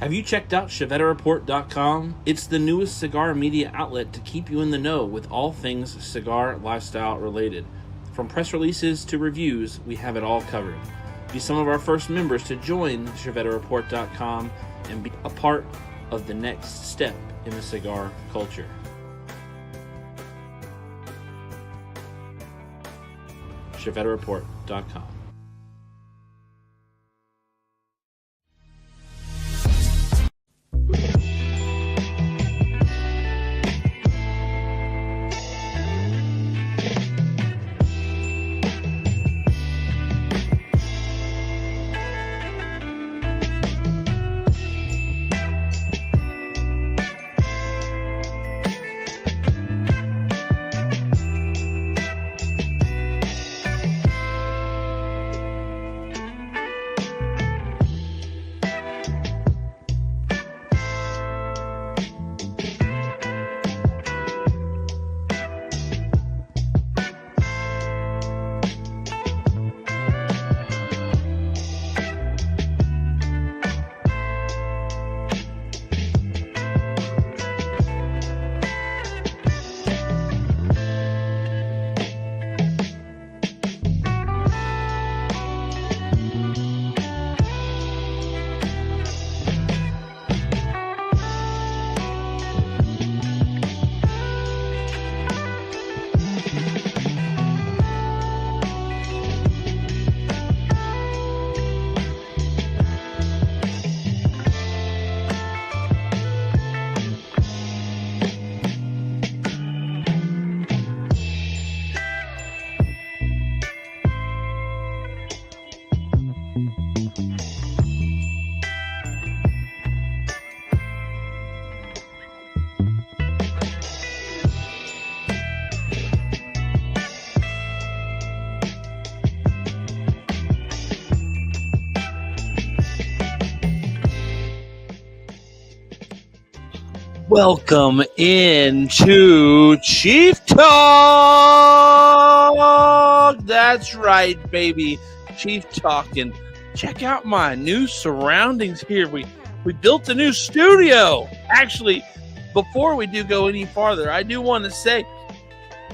Have you checked out ChevetteReport.com? It's the newest cigar media outlet to keep you in the know with all things cigar lifestyle related. From press releases to reviews, we have it all covered. Be some of our first members to join ChevetteReport.com and be a part of the next step in the cigar culture. ChevetteReport.com. Welcome into Chief Talk. That's right, baby. Chief Talk. And check out my new surroundings here. We built a new studio. Actually, before we do go any farther, I do want to say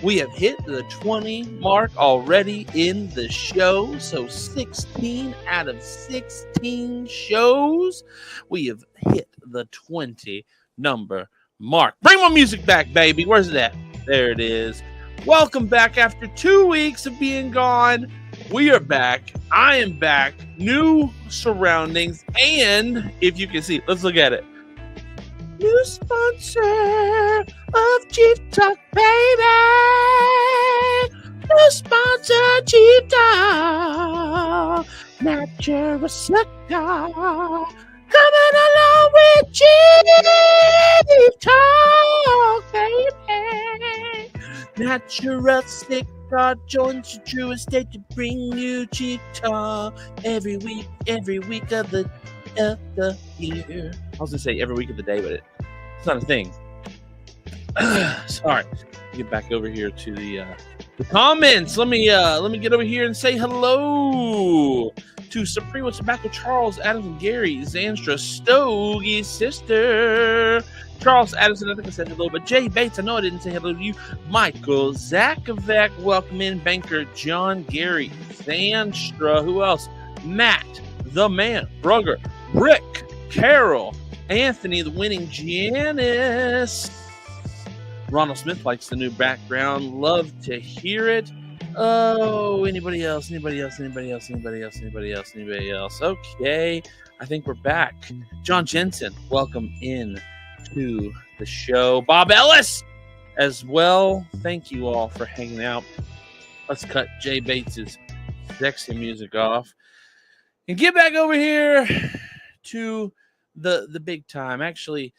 we have hit the 20 mark already in the show. So 16 out of 16 shows, we have hit the 20 number mark. Bring my music back, baby. Where's it at? There it is. Welcome back after 2 weeks of being gone. We are back. I am back. New surroundings. And if you can see, let's look at it. New sponsor of Chief Talk, baby. New sponsor, Chief Talk. Natural cigar. Coming along with Chief Talk, baby. Natural cigar joins the true estate to bring you Chief Talk every week of the year. I was gonna say every week of the day, but it's not a thing. Sorry. Get back over here to the comments. Let me get over here and say hello to Supremo Tobacco, Charles, Adams, and Gary, Zanstra, Stogie's sister, Charles Adamson. I think I said hello, but Jay Bates, I know I didn't say hello to you. Michael Zakovac, welcome in. Banker John, Gary, Zanstra, who else? Matt, the man, Brugger, Rick, Carol, Anthony, the winning Janice. Ronald Smith likes the new background. Love to hear it. Oh, anybody else? Okay, I think we're back. John Jensen, welcome in to the show. Bob Ellis as well. Thank you all for hanging out. Let's cut Jay Bates's sexy music off and get back over here to the big time. Actually,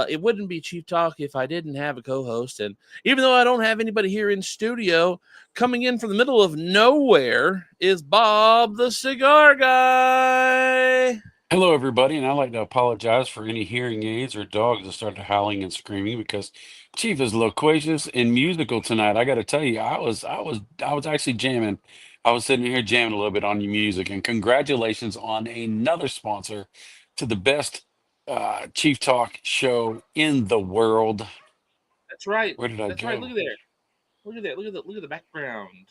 it wouldn't be Chief Talk if I didn't have a co-host. And even though I don't have anybody here in studio, coming in from the middle of nowhere is Bob the Cigar Guy. Hello, everybody, and I'd like to apologize for any hearing aids or dogs that started howling and screaming because Chief is loquacious and musical tonight. I got to tell you, I was actually jamming. I was sitting here jamming a little bit on your music, and congratulations on another sponsor to the best Chief Talk show in the world. That's right. Where did I That's right. Look go? at there. Look at that. Look at the background.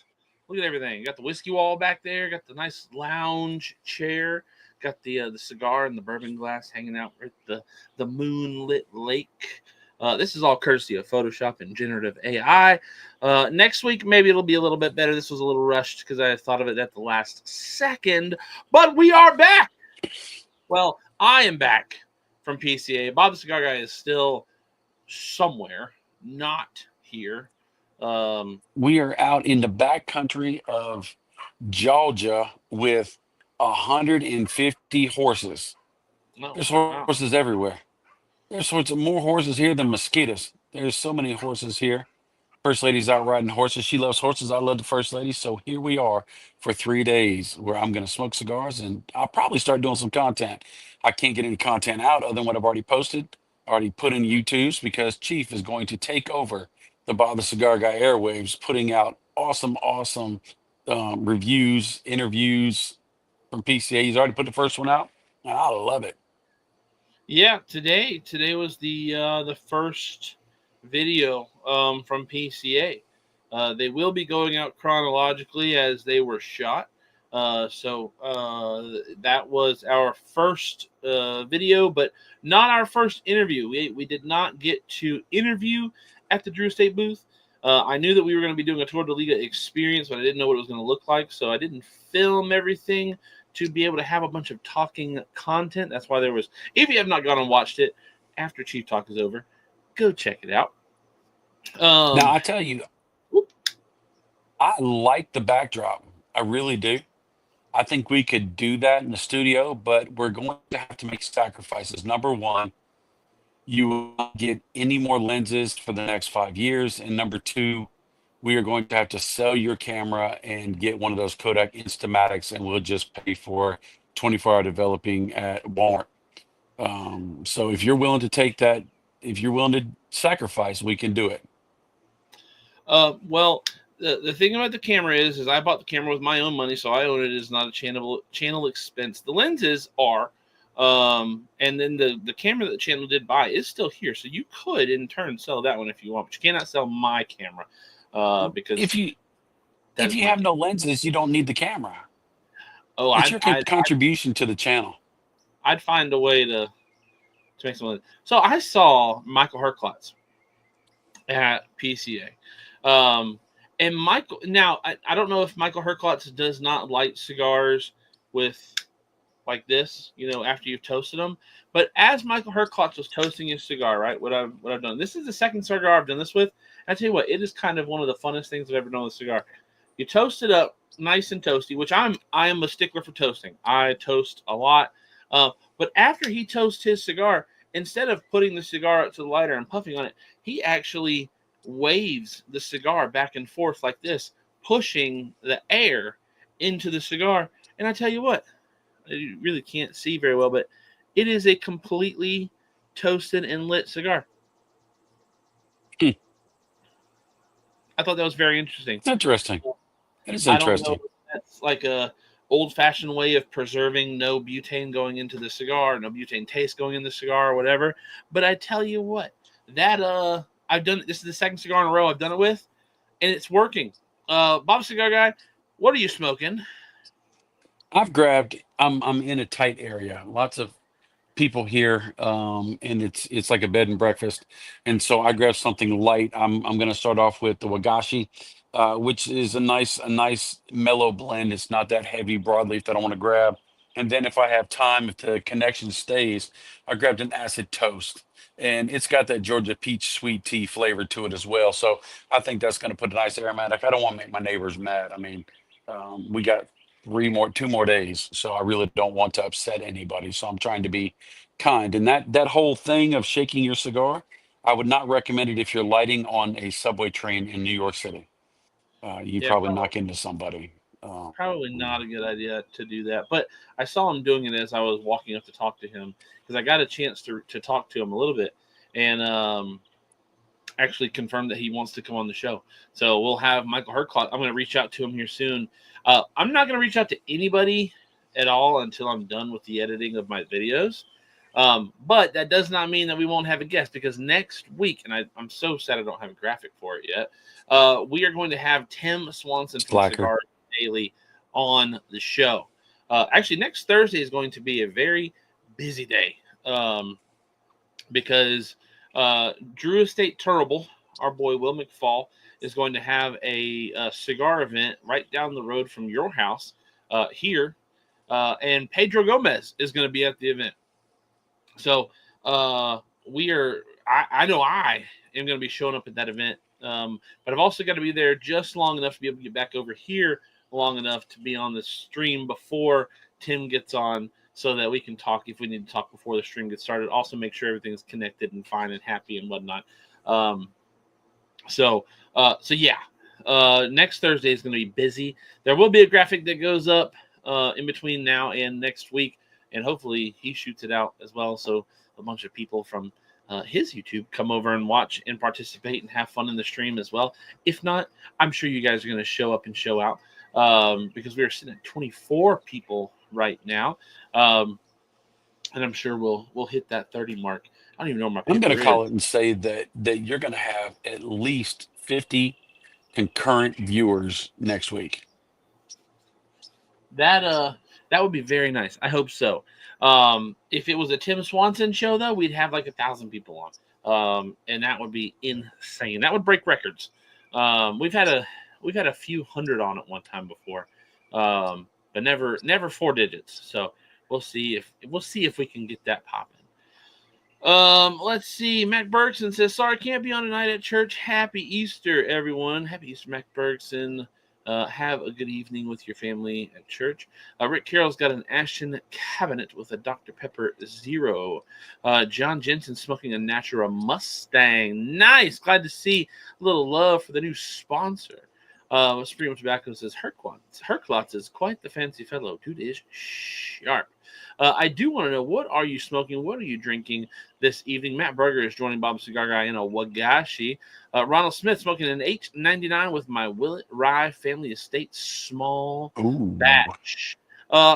Look at everything. You got the whiskey wall back there. Got the nice lounge chair. Got the cigar and the bourbon glass hanging out at the moonlit lake. This is all courtesy of Photoshop and generative AI. Next week maybe it'll be a little bit better. This was a little rushed because I thought of it at the last second, but we are back. Well, I am back from PCA. Bob the Cigar Guy is still somewhere, not here. We are out in the back country of Georgia with 150 horses. No, There's wow. horses everywhere. There's sorts of more horses here than mosquitoes. There's so many horses here. First lady's out riding horses. She loves horses. I love the first lady. So here we are for 3 days where I'm going to smoke cigars and I'll probably start doing some content. I can't get any content out other than what I've already posted, already put in YouTube's because Chief is going to take over the Bob the Cigar Guy airwaves, putting out awesome reviews, interviews from PCA. He's already put the first one out. And I love it. Yeah, today was the first video from PCA. They will be going out chronologically as they were shot. That was our first video, but not our first interview. We did not get to interview at the Drew Estate booth. I knew that we were going to be doing a Tour de Liga experience, but I didn't know what it was going to look like, so I didn't film everything to be able to have a bunch of talking content. That's why there was. If you have not gone and watched it after Chief Talk is over, go check it out. Now, I tell you, I like the backdrop. I really do. I think we could do that in the studio, but we're going to have to make sacrifices. Number one, you will not get any more lenses for the next 5 years. And number two, we are going to have to sell your camera and get one of those Kodak Instamatics, and we'll just pay for 24-hour developing at Walmart. So if you're willing to take that, if you're willing to sacrifice, we can do it. Well, the thing about the camera is I bought the camera with my own money, so I own it. It's not a channel expense. The lenses are, and then the camera that the channel did buy is still here, so you could in turn sell that one if you want, but you cannot sell my camera because If you that's my have camera. no lenses, you don't need the camera. Oh, It's your contribution to the channel. I'd find a way to make some. So I saw Michael Herklotz at PCA. And Michael, now I don't know if Michael Herklotz does not light cigars with like this, after you've toasted them. But as Michael Herklotz was toasting his cigar, right? What I've done. This is the second cigar I've done this with. I tell you what, it is kind of one of the funnest things I've ever done with a cigar. You toast it up nice and toasty, which I am a stickler for toasting. I toast a lot. But after he toasts his cigar, instead of putting the cigar up to the lighter and puffing on it, he actually waves the cigar back and forth like this, pushing the air into the cigar. And I tell you what, you really can't see very well, but it is a completely toasted and lit cigar. I thought that was very interesting. Interesting. It is I don't know interesting. if that's like a old-fashioned way of preserving no butane going into the cigar, no butane taste going in the cigar or whatever. But I tell you what, that I've done. This is the second cigar in a row I've done it with, and it's working. Bob Cigar Guy, what are you smoking? I've grabbed. I'm in a tight area. Lots of people here, and it's like a bed and breakfast. And so I grabbed something light. I'm going to start off with the Wagashi, which is a nice mellow blend. It's not that heavy broadleaf that I want to grab. And then if I have time, if the connection stays, I grabbed an acid toast. And it's got that Georgia peach sweet tea flavor to it as well. So I think that's going to put a nice aromatic. I don't want to make my neighbors mad. I mean, we got 2 more days, so I really don't want to upset anybody. So I'm trying to be kind. And that whole thing of shaking your cigar, I would not recommend it if you're lighting on a subway train in New York City. You Yeah, probably knock into somebody. probably not a good idea to do that. But I saw him doing it as I was walking up to talk to him because I got a chance to talk to him a little bit and actually confirmed that he wants to come on the show. So we'll have Michael Herklot. I'm going to reach out to him here soon. I'm not going to reach out to anybody at all until I'm done with the editing of my videos. But that does not mean that we won't have a guest because next week, and I'm so sad I don't have a graphic for it yet. We are going to have Tim Swanson from Slacker. Cigar Daily on the show. Actually, next Thursday is going to be a very busy day because Drew Estate Terrible, our boy Will McFall, is going to have a cigar event right down the road from your house here, and Pedro Gomez is going to be at the event. So we are. I know I am going to be showing up at that event, but I've also got to be there just long enough to be able to get back over here long enough to be on the stream before Tim gets on, so that we can talk if we need to talk before the stream gets started. Also, make sure everything's connected and fine and happy and whatnot. Um, so yeah. Next Thursday is going to be busy. There will be a graphic that goes up in between now and next week, and hopefully he shoots it out as well. So a bunch of people from his YouTube come over and watch and participate and have fun in the stream as well. If not, I'm sure you guys are going to show up and show out because we are sitting at 24 people right now, and I'm sure we'll hit that 30 mark. I don't even know where my I'm going paper to is. call it and say that you're going to have at least 50 concurrent viewers next week. That would be very nice. I hope so. If it was a Tim Swanson show, though, we'd have like 1,000 people on, and that would be insane. That would break records. We've had a few hundred on at one time before, but never 4 digits. So we'll see if we can get that popping. Let's see. Mac Bergson says, "Sorry, can't be on tonight at church. Happy Easter, everyone. Happy Easter, Mac Bergson. Have a good evening with your family at church." Rick Carroll's got an Ashton cabinet with a Dr. Pepper Zero. John Jensen smoking a Natura Mustang. Nice. Glad to see a little love for the new sponsor. Supreme Tobacco says, Herklotz is quite the fancy fellow. Dude is sharp. I do want to know, what are you smoking? What are you drinking this evening? Matt Berger is joining Bob Cigar Guy in a Wagashi. Ronald Smith smoking an H99 with my Willet Rye Family Estate small Ooh. batch.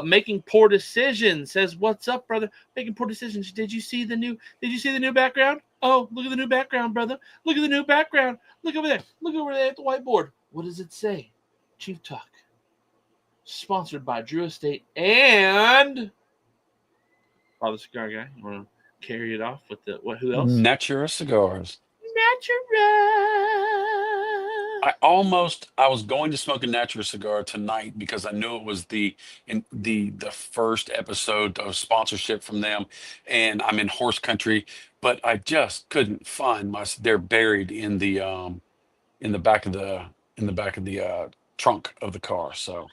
Making poor decisions says, "What's up, brother? Making poor decisions. Did you see the new background? Oh, look at the new background, brother. Look at the new background. Look over there. Look over there at the whiteboard. What does it say? Chief Talk. Sponsored by Drew Estate and Father Cigar Guy. You want to carry it off with the what? Who else? Natura Cigars. Natura. I was going to smoke a Natura cigar tonight because I knew it was the first episode of sponsorship from them, and I'm in horse country, but I just couldn't find they're buried in the back of the trunk of the car. So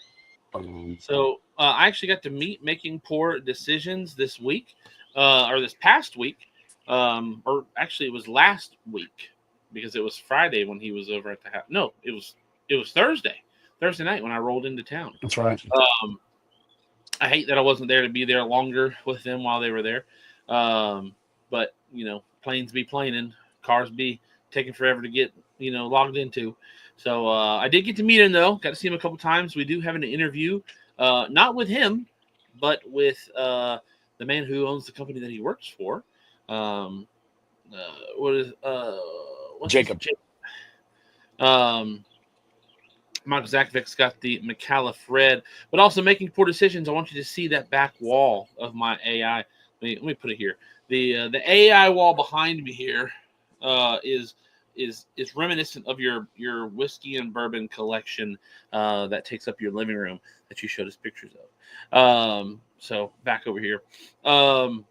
So I actually got to meet Making Poor Decisions this week, or this past week, or actually it was last week because it was Friday when he was over at the house. No, it was Thursday night when I rolled into town. that's right. I hate that I wasn't there to be there longer with them while they were there, but planes be planing, cars be taking forever to get logged into. So I did get to meet him though. Got to see him a couple times. We do have an interview, not with him, but with the man who owns the company that he works for. What's Jacob. Michael Zakovic's got the McAuliffe Red, but also Making Poor Decisions. I want you to see that back wall of my AI. Let me put it here. The AI wall behind me here is reminiscent of your whiskey and bourbon collection that takes up your living room that you showed us pictures of. So back over here. I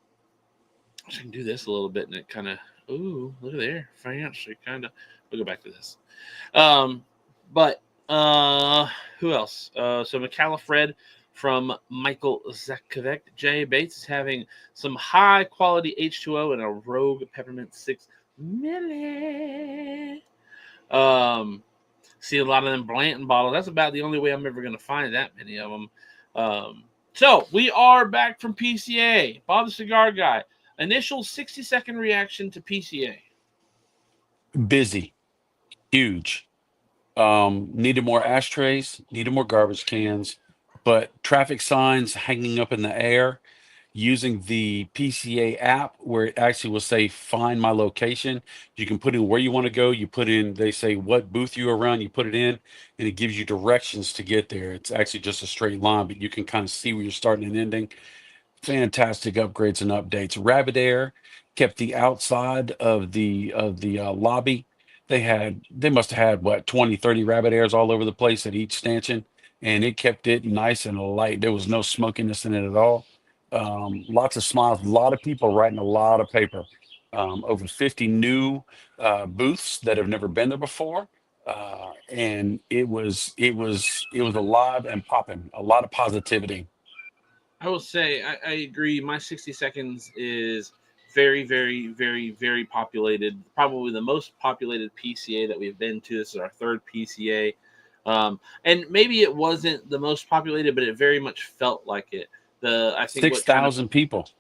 can do this a little bit and it kind of, ooh, look at there. Fancy kind of. We'll go back to this. But who else? So McAuliffe Red from Michael Zakovic. Jay Bates is having some high quality H2O and a Rogue Peppermint 6 milli. See a lot of them Blanton bottles. That's about the only way I'm ever going to find that many of them. So we are back from PCA. Bob the Cigar Guy. Initial 60-second reaction to PCA. Busy, huge. Needed more ashtrays, needed more garbage cans, but traffic signs hanging up in the air. using the PCA app where it actually will say find my location. You can put in where you want to go. You put in, they say what booth you're around, you put it in, and it gives you directions to get there. It's actually just a straight line, but you can kind of see where you're starting and ending. Fantastic upgrades and updates. Rabbit Air kept the outside of the lobby. They must have had what 20, 30 Rabbit Airs all over the place at each stanchion, and it kept it nice and light. There was no smokiness in it at all. Lots of smiles, a lot of people writing a lot of paper. Over 50 new booths that have never been there before. And it was alive and popping. A lot of positivity. I will say I agree. My 60 seconds is very, very, very, very populated. Probably the most populated PCA that we've been to. This is our third PCA. And maybe it wasn't the most populated, but it very much felt like it. I think Six what kind of thousand people.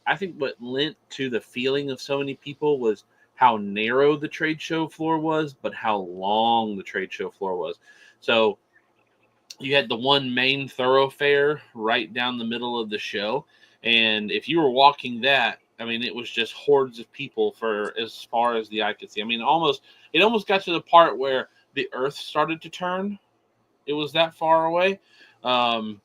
I think what lent to the feeling of so many people was how narrow the trade show floor was, but how long the trade show floor was. So you had the one main thoroughfare right down the middle of the show, and if you were walking that, I mean, it was just hordes of people for as far as the eye could see. I mean, it almost got to the part where the earth started to turn. It was that far away. um,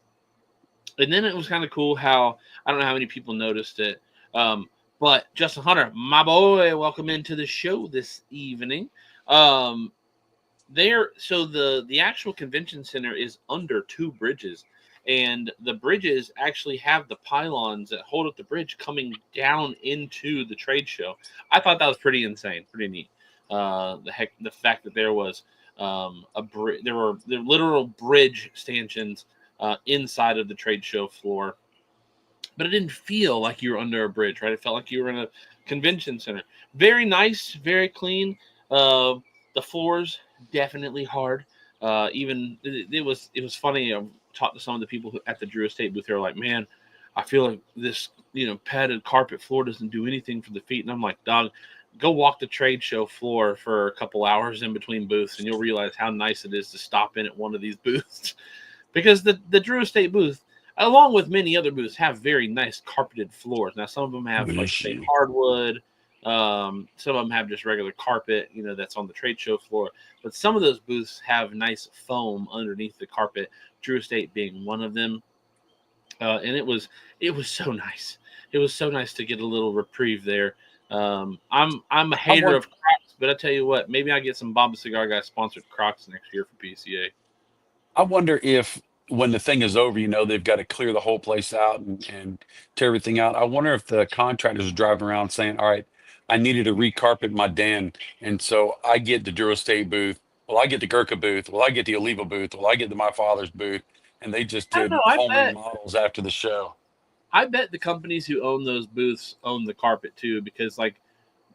and then it was kind of cool how, I don't know how many people noticed it, but Justin Hunter, my boy, welcome into the show this evening. um, there, so the actual convention center is under two bridges, and the bridges actually have the pylons that hold up the bridge coming down into the trade show. I thought that was pretty insane, pretty neat. The fact that there was there were literal bridge stanchions inside of the trade show floor, but it didn't feel like you were under a bridge, right? It felt like you were in a convention center. Very nice, very clean. Uh, the floors definitely hard. Even it was funny. I talked to some of the people at the Drew Estate booth. They were like, "Man, I feel like this padded carpet floor doesn't do anything for the feet." And I'm like, "Dog, go walk the trade show floor for a couple hours in between booths, and you'll realize how nice it is to stop in at one of these booths." Because the Drew Estate booth, along with many other booths, have very nice carpeted floors. Now, some of them have, like, Bless say, you. hardwood. Some of them have just regular carpet, that's on the trade show floor. But some of those booths have nice foam underneath the carpet. Drew Estate being one of them, and it was so nice. It was so nice to get a little reprieve there. I'm a I hater want of Crocs, but I tell you what, maybe I get some Bob the Cigar Guy sponsored Crocs next year for PCA. I wonder if when the thing is over, they've got to clear the whole place out and tear everything out. I wonder if the contractors are driving around saying, "All right, I needed to recarpet my den, and so I get the Duro State booth. Well, I get the Gurkha booth. Well, I get the Oliva booth. Well, I get the My Father's booth." And they just I don't did know. I home bet remodels after the show. I bet the companies who own those booths own the carpet too, because, like,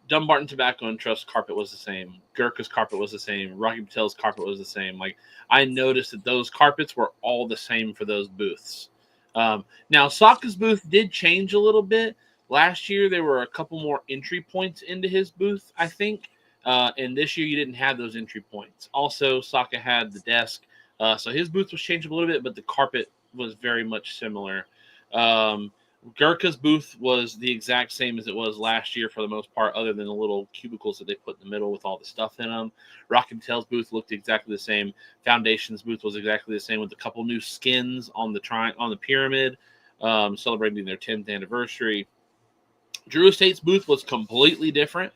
Dumbarton Tobacco and Trust carpet was the same, Gurkha's carpet was the same, Rocky Patel's carpet was the same. Like, I noticed that those carpets were all the same for those booths. Now, Sokka's booth did change a little bit. Last year there were a couple more entry points into his booth, I think, and this year you didn't have those entry points. Also, Sokka had the desk, so his booth was changed a little bit, but the carpet was very much similar. Um, Gurkha's booth was the exact same as it was last year for the most part, other than the little cubicles that they put in the middle with all the stuff in them. Rocky Patel's booth looked exactly the same. Foundation's booth was exactly the same, with a couple new skins on the pyramid, celebrating their 10th anniversary. Drew Estate's booth was completely different.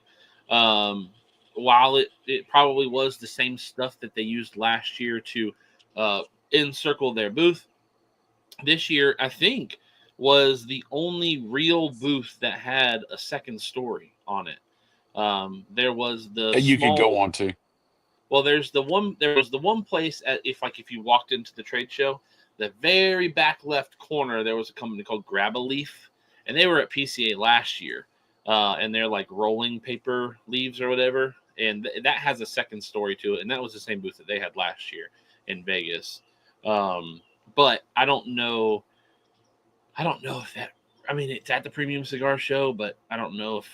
Um, while it probably was the same stuff that they used last year to encircle their booth, this year, I think, was the only real booth that had a second story on it. There was the That you could go small. on to. Well, there was the one place if you walked into the trade show, the very back left corner, there was a company called Grab a Leaf, and they were at PCA last year, and they're like rolling paper leaves or whatever, and that has a second story to it, and that was the same booth that they had last year in Vegas. Um, but I don't know if that. I mean, it's at the Premium Cigar Show, but I don't know if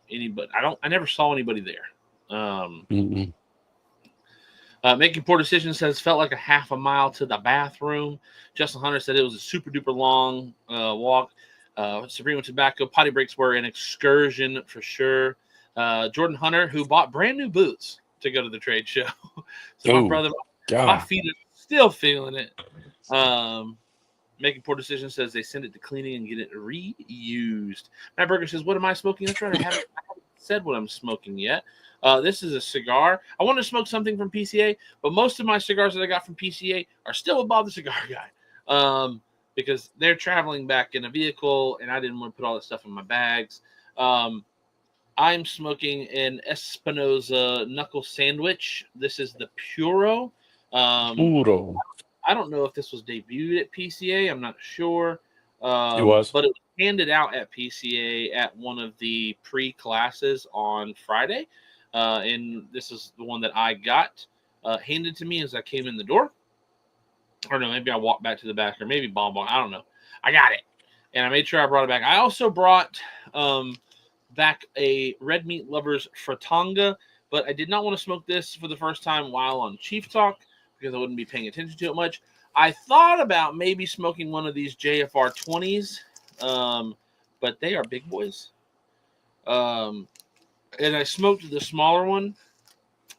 anybody. I never saw anybody there. Mm-mm. Making poor decisions says felt like a half a mile to the bathroom. Justin Hunter said it was a super duper long walk. Supreme Tobacco potty breaks were an excursion for sure. Jordan Hunter, who bought brand new boots to go to the trade show. So my Oh, brother, my God. feet are still feeling it. Making poor decisions says they send it to cleaning and get it reused. Matt Berger says, "What am I smoking?" That's right. I haven't said what I'm smoking yet. This is a cigar. I want to smoke something from PCA, but most of my cigars that I got from PCA are still above the cigar guy. Because they're traveling back in a vehicle, and I didn't want to put all that stuff in my bags. I'm smoking an Espinosa knuckle sandwich. This is the Puro. Puro. I don't know if this was debuted at PCA. I'm not sure. It was. But it was handed out at PCA at one of the pre-classes on Friday. And this is the one that I got handed to me as I came in the door. Or no, maybe I walked back to the back, or maybe Bonbon. I don't know. I got it, and I made sure I brought it back. I also brought back a Red Meat Lovers Fratanga, but I did not want to smoke this for the first time while on Chief Talk because I wouldn't be paying attention to it much. I thought about maybe smoking one of these JFR 20s, but they are big boys. And I smoked the smaller one,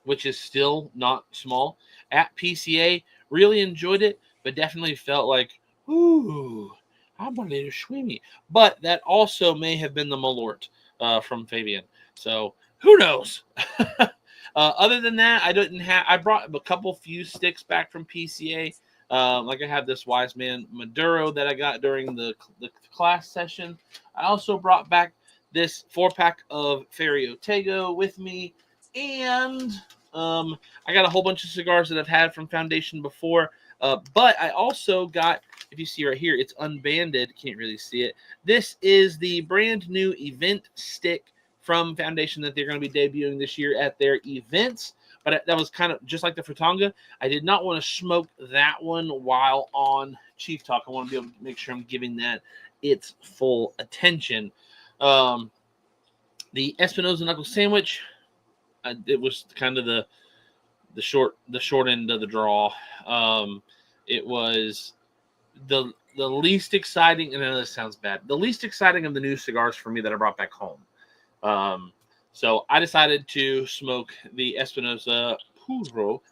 which is still not small, at PCA. Really enjoyed it, but definitely felt like, ooh, I'm a little swimmy. But that also may have been the Malort from Fabian. So who knows? Other than that, I brought a couple few sticks back from PCA. Like I have this Wise Man Maduro that I got during the class session. I also brought back this 4-pack of Ferio Tego with me. And I got a whole bunch of cigars that I've had from Foundation before. But I also got, if you see right here, it's unbanded. Can't really see it. This is the brand new event stick from Foundation that they're going to be debuting this year at their events. But that was kind of just like the Fratanga. I did not want to smoke that one while on Chief Talk. I want to be able to make sure I'm giving that its full attention. The Espinosa Knuckle Sandwich, it was kind of the short end of the draw. It was the least exciting, and I know this sounds bad, the least exciting of the new cigars for me that I brought back home. So I decided to smoke the Espinosa Puro.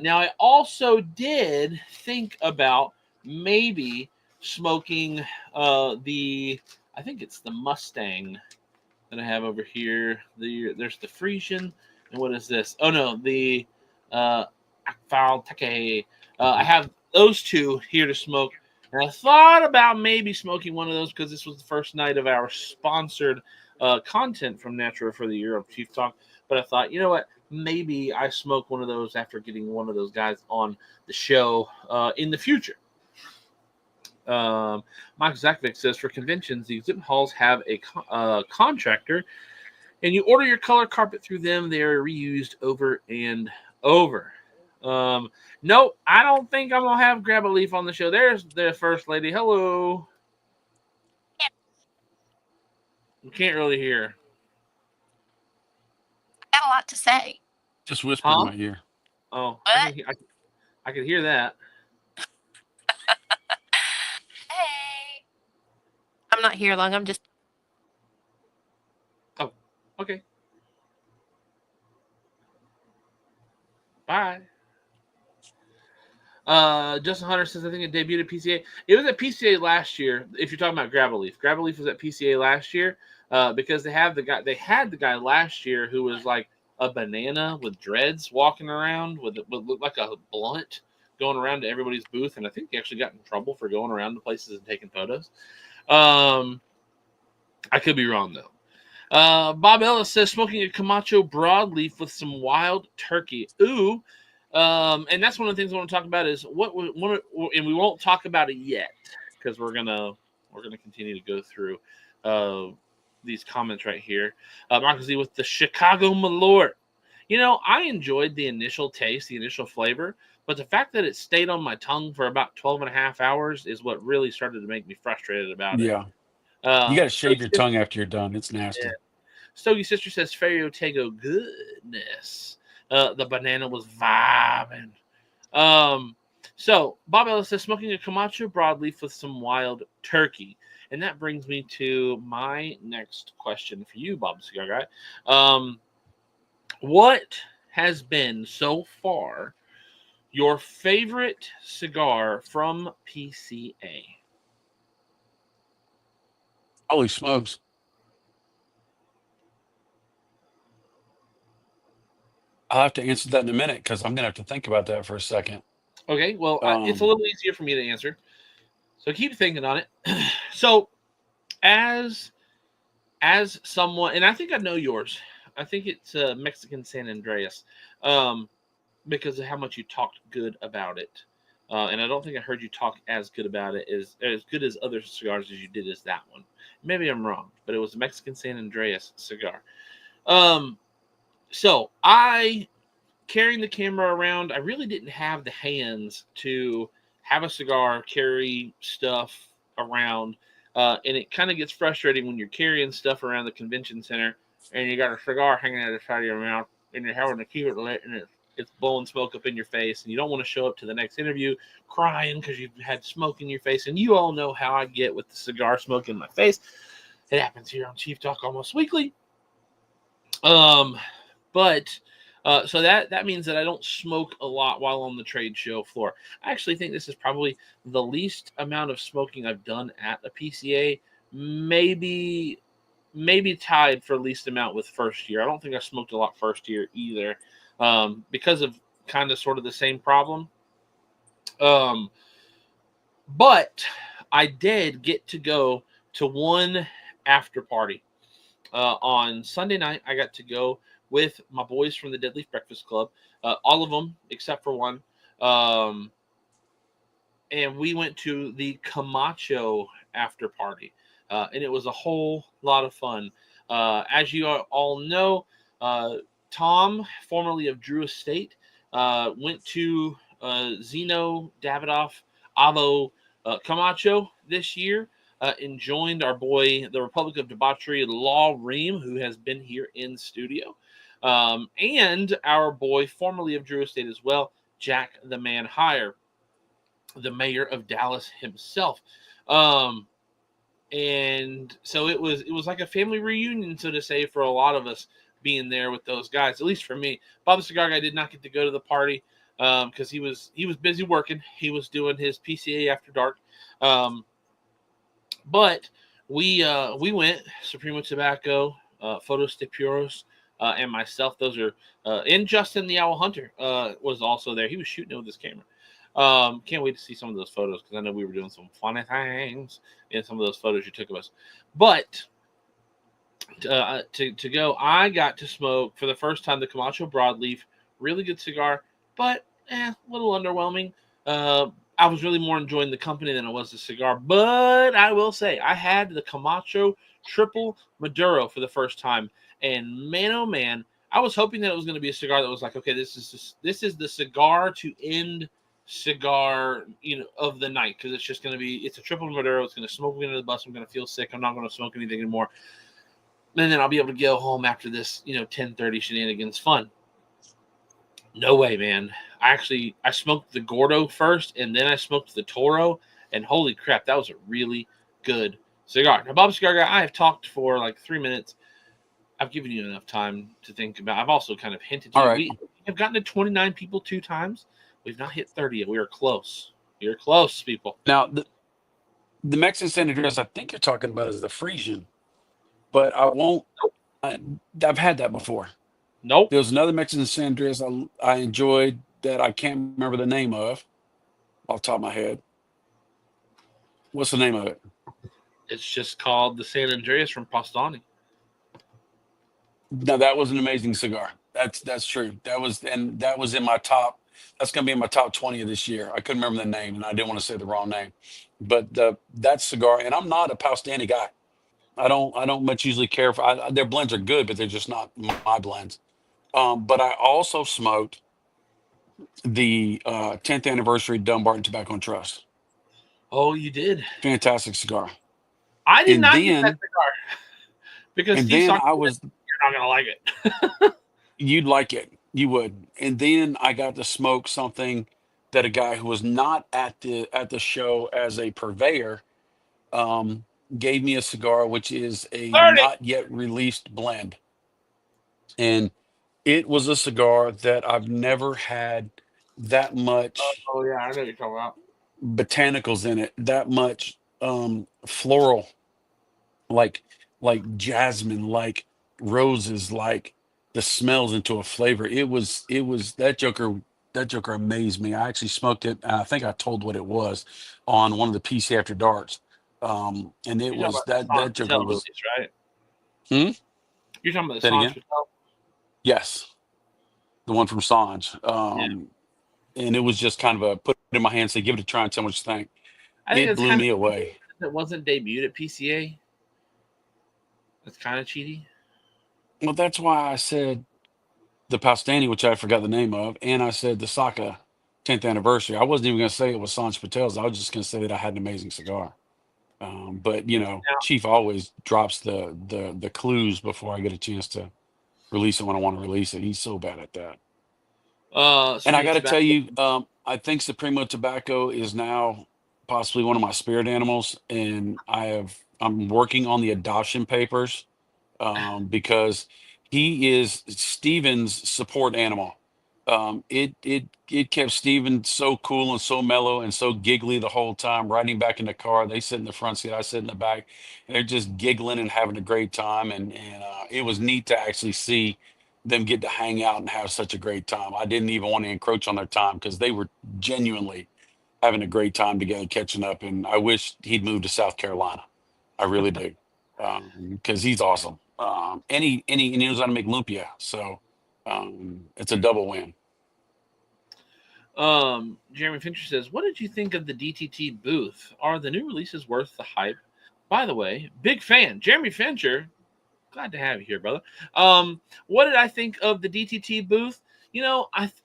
Now I also did think about maybe smoking I think it's the Mustang that I have over here. There's the Frisian, and what is this? Oh no, the Akfal Take. I have those two here to smoke, and I thought about maybe smoking one of those because this was the first night of our sponsored content from Natural for the Year of Chief Talk. But I thought, you know what? Maybe I smoke one of those after getting one of those guys on the show in the future. Mike Zakovic says, for conventions, the exhibit halls have a contractor, and you order your color carpet through them. They are reused over and over. No, I don't think I'm going to have Grab a Leaf on the show. There's the first lady. Hello. You can't really hear. I got a lot to say. Just whisper in my ear. Oh, What? I can hear that. Hey. I'm not here long. I'm just. Oh, okay. Bye. Justin Hunter says, I think it debuted at PCA. It was at PCA last year. If you're talking about Grab a Leaf, Grab a Leaf was at PCA last year because they had the guy last year who was like a banana with dreads walking around with what looked like a blunt going around to everybody's booth, and I think he actually got in trouble for going around to places and taking photos. I could be wrong though. Bob Ellis says smoking a Camacho broadleaf with some wild turkey. Ooh. And that's one of the things I want to talk about is and we won't talk about it yet because we're gonna continue to go through these comments right here. Marcus Z with the Chicago Malort. You know, I enjoyed the initial taste, the initial flavor, but the fact that it stayed on my tongue for about 12 and a half hours is what really started to make me frustrated about it. Yeah. You got to shave your tongue after you're done. It's nasty. Yeah. Stogie Sister says, Ferio Tego, goodness. The banana was vibing. So, Bob Ellis says, smoking a Camacho broadleaf with some wild turkey. And that brings me to my next question for you, Bob the Cigar Guy. Um, what has been so far your favorite cigar from PCA? Holy smokes. I'll have to answer that in a minute because I'm going to have to think about that for a second. Okay, well, it's a Um, little easier for me to answer. So keep thinking on it. So as someone, and I think I know yours. I think it's Mexican San Andreas, um, because of how much you talked good about it. And I don't think I heard you talk as good about it as good as other cigars as you did as that one. Maybe I'm wrong, but it was a Mexican San Andreas cigar. Um, so I carrying the camera around, I really didn't have the hands to have a cigar, carry stuff around. And it kind of gets frustrating when you're carrying stuff around the convention center and you got a cigar hanging out the side of your mouth and you're having to keep it lit and it's blowing smoke up in your face and you don't want to show up to the next interview crying because you've had smoke in your face. And you all know how I get with the cigar smoke in my face. It happens here on Chief Talk almost weekly. Um, but so that means that I don't smoke a lot while on the trade show floor. I actually think this is probably the least amount of smoking I've done at a PCA. Maybe tied for least amount with first year. I don't think I smoked a lot first year either, because of kind of sort of the same problem. Um, but I did get to go to one after party on Sunday night. I got to go with my boys from the Deadleaf Breakfast Club, all of them except for one. Um, and we went to the Camacho after party, and it was a whole lot of fun. As you all know, uh, Tom, formerly of Drew Estate, went to Zeno Davidoff Avo Camacho this year. And joined our boy, the Republic of Debauchery, Law Ream, who has been here in studio, and our boy, formerly of Drew Estate as well, Jack the Man Hire, the mayor of Dallas himself. Um, and so it was like a family reunion, so to say, for a lot of us being there with those guys. At least for me, Bob the Cigar Guy did not get to go to the party because he was busy working. He was doing his PCA after dark. But we went Supremo Tobacco, Photos de Puros, and myself. Those are and Justin the Owl Hunter was also there. He was shooting it with his camera. Can't wait to see some of those photos because I know we were doing some funny things in some of those photos you took of us. But to go, I got to smoke for the first time the Camacho Broadleaf. Really good cigar, but a little underwhelming. I was really more enjoying the company than I was the cigar. But I will say, I had the Camacho Triple Maduro for the first time, and man, oh man, I was hoping that it was going to be a cigar that was like, okay, this is the cigar to end cigar, of the night, because it's a triple Maduro. It's going to smoke me into the bus. I'm going to feel sick. I'm not going to smoke anything anymore, and then I'll be able to go home after this, 10:30 shenanigans fun. No way, man. I smoked the Gordo first, and then I smoked the Toro, and holy crap, that was a really good cigar. Now, Bob Cigar Guy, I have talked for like 3 minutes. I've given you enough time to think about. I've also kind of hinted to all you. right. We have gotten to 29 people 2 times. We've not hit 30 yet. We are close. We are close, people. Now, the Mexican San Andreas, I think you're talking about is the Frisian, but I won't. I, I've had that before. Nope. There was another Mexican San Andreas I enjoyed that I can't remember the name of off the top of my head. What's the name of it? It's just called the San Andreas from Pastani. No, that was an amazing cigar. That's true. That was in my top. That's going to be in my top 20 of this year. I couldn't remember the name, and I didn't want to say the wrong name. But that cigar, and I'm not a Paustani guy. I don't much usually care for. Their blends are good, but they're just not my blends. But I also smoked the 10th anniversary Dumbarton Tobacco and Trust. Oh, you did. Fantastic cigar. I did And not get that then cigar because and Steve then Stockton I said, was you're not gonna like it. you'd like it. You would. And then I got to smoke something that a guy who was not at the show as a purveyor, gave me a cigar, which is a 30. not yet released blend. And it was a cigar that I've never had that much Oh yeah, I know what you're talking about. botanicals in it, that much floral, like jasmine, like roses, like the smells into a flavor. It was that joker amazed me. I actually smoked it. And I think I told what it was on one of the PC After Darks. And it You're talking was about the that Sans joker Patel was. release, right? Hmm? You're talking about the Say it Sans again. Patel? Yes, the one from Sanj. Yeah. And it was just kind of a put it in my hand, say, give it a try and tell me what you think. I think It it's blew kind me of away. it wasn't debuted at PCA. That's kind of cheaty. Well, that's why I said the Pastani, which I forgot the name of, and I said the Saka 10th anniversary. I wasn't even going to say it was Sanj Patel's. I was just going to say that I had an amazing cigar. But Chief always drops the clues before I get a chance to release it when I want to release it. He's so bad at that. And I Supreme got to tell Tobacco. you, I think Supremo Tobacco is now possibly one of my spirit animals, and I'm working on the adoption papers because he is Steven's support animal. It kept Steven so cool and so mellow and so giggly the whole time. Riding back in the car, they sit in the front seat, I sit in the back, and they're just giggling and having a great time. And it was neat to actually see them get to hang out and have such a great time. I didn't even want to encroach on their time because they were genuinely having a great time together, catching up. And I wish he'd moved to South Carolina. I really do, because he's awesome. And he knows how to make lumpia, so it's a double win. Jeremy Fincher says, "What did you think of the DTT booth? Are the new releases worth the hype?" By the way, big fan, Jeremy Fincher. Glad to have you here, brother. What did I think of the DTT booth?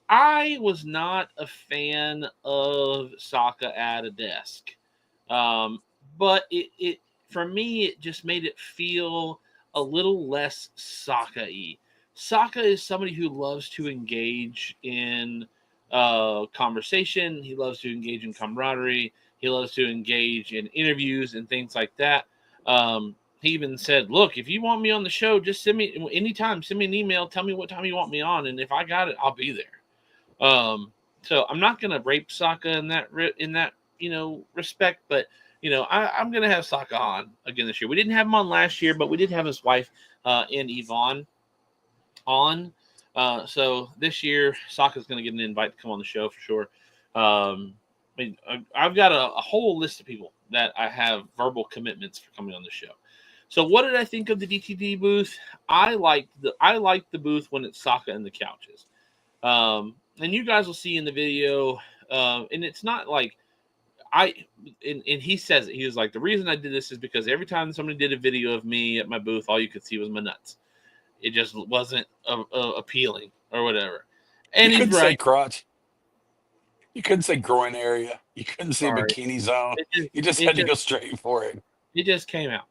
I was not a fan of Sokka at a desk, um, but it for me it just made it feel a little less Sokka-y. Sokka is somebody who loves to engage in conversation. He loves to engage in camaraderie. He loves to engage in interviews and things like that. He even said, "Look, if you want me on the show, just send me anytime. Send me an email. Tell me what time you want me on, and if I got it, I'll be there." So I'm not gonna rape Sokka in that respect, but I'm gonna have Sokka on again this year. We didn't have him on last year, but we did have his wife and Yvonne on. So this year, Sokka's gonna get an invite to come on the show for sure. I've got a whole list of people that I have verbal commitments for coming on the show. So what did I think of the DTD booth? I liked the booth when it's Sokka and the couches. And you guys will see in the video, and it's not like and he says it. He was like, the reason I did this is because every time somebody did a video of me at my booth, all you could see was my nuts. It just wasn't appealing or whatever. You And he's couldn't say right. crotch. You couldn't say groin area. You couldn't say Sorry, bikini zone. it just You just it had to just go straight for it. it just came out.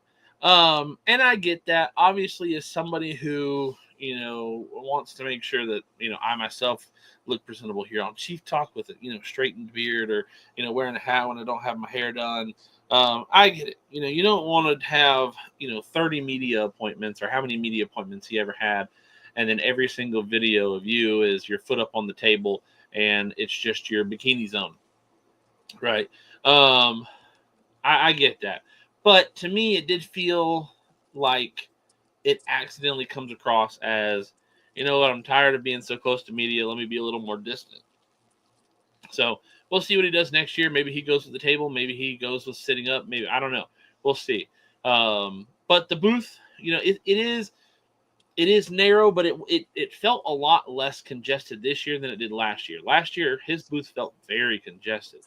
And I get that. Obviously, as somebody who wants to make sure that I myself look presentable here on Chief Talk with a straightened beard, or wearing a hat when I don't have my hair done. I get it. You don't want to have 30 media appointments, or how many media appointments he ever had, and then every single video of you is your foot up on the table and it's just your bikini zone, right? Um, I get that. But to me, it did feel like it accidentally comes across as, what, I'm tired of being so close to media. Let me be a little more distant. So we'll see what he does next year. Maybe he goes to the table. Maybe he goes with sitting up. Maybe, I don't know. We'll see. But the booth, it is narrow, but it felt a lot less congested this year than it did last year. Last year, his booth felt very congested.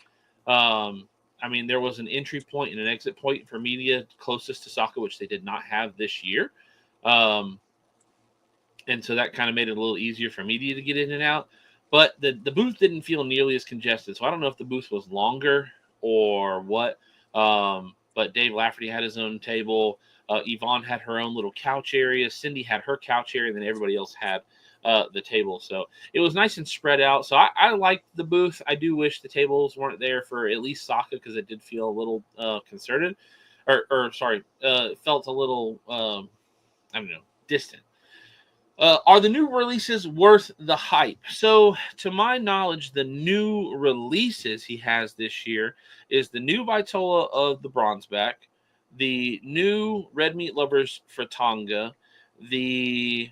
There was an entry point and an exit point for media closest to Sokka, which they did not have this year. And so that kind of made it a little easier for media to get in and out. But the booth didn't feel nearly as congested. So I don't know if the booth was longer or what. But Dave Lafferty had his own table. Yvonne had her own little couch area. Cindy had her couch area. And then everybody else had the table. So it was nice and spread out. So I liked the booth. I do wish the tables weren't there for at least Sokka, because it did feel a little concerted. or sorry, felt a little I don't know, distant. Are the new releases worth the hype? So, to my knowledge, the new releases he has this year is the new Vitola of the Bronzeback, the new Red Meat Lovers Fratanga, the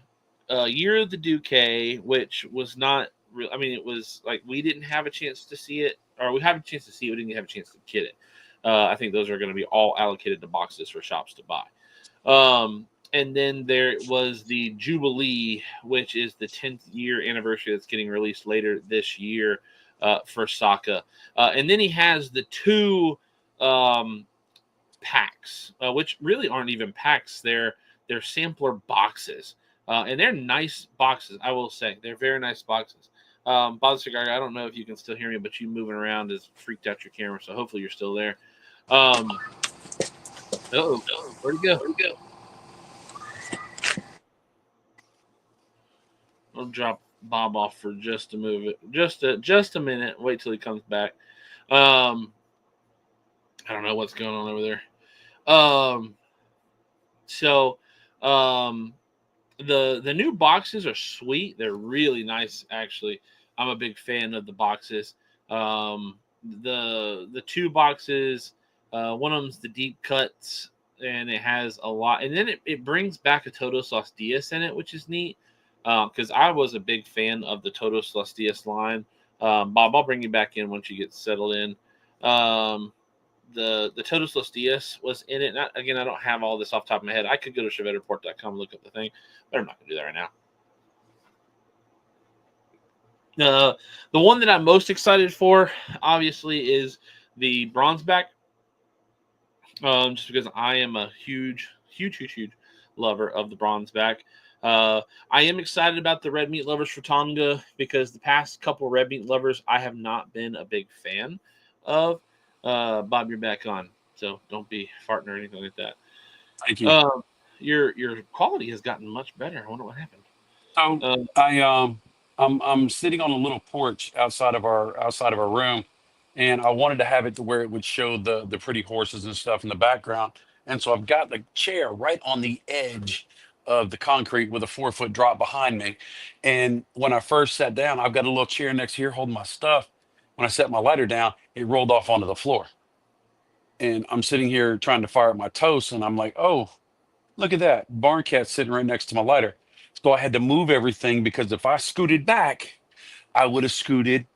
Year of the Duque, which was not real. I mean, it was like we didn't have a chance to see it, or we have a chance to see it, we didn't have a chance to get it. I think those are going to be all allocated to boxes for shops to buy. And then there was the Jubilee, which is the 10th year anniversary that's getting released later this year for Sokka. And then he has the two packs, which really aren't even packs. They're sampler boxes. And they're nice boxes, I will say. They're very nice boxes. Bob Cigar, I don't know if you can still hear me, but you moving around has freaked out your camera, so hopefully you're still there. Where'd he go? I'll drop Bob off for just a move. Just a minute. Wait till he comes back. I don't know what's going on over there. The new boxes are sweet. They're really nice, actually. I'm a big fan of the boxes. The two boxes, one of them's the deep cuts, and it has a lot. And then it brings back a Todos Los Dias in it, which is neat. Because I was a big fan of the Todos Los Dias line. Bob, I'll bring you back in once you get settled in. The Todos Los Dias was in it. Again, I don't have all this off the top of my head. I could go to chevettereport.com and look up the thing, but I'm not going to do that right now. The one that I'm most excited for, obviously, is the Bronzeback. Just because I am a huge lover of the Bronzeback. I am excited about the Red Meat Lovers for Tonga because the past couple Red Meat Lovers I have not been a big fan of. Bob, you're back on, so don't be farting or anything like that. Thank you. Your quality has gotten much better. I wonder what happened. So I'm sitting on a little porch outside of our room, and I wanted to have it to where it would show the pretty horses and stuff in the background. And so I've got the chair right on the edge of the concrete with a 4 foot drop behind me. And when I first sat down, I've got a little chair next here holding my stuff. When I set my lighter down, it rolled off onto the floor. And I'm sitting here trying to fire up my toast, and I'm like, oh, look at that. Barn cat sitting right next to my lighter. So I had to move everything because if I scooted back, I would have scooted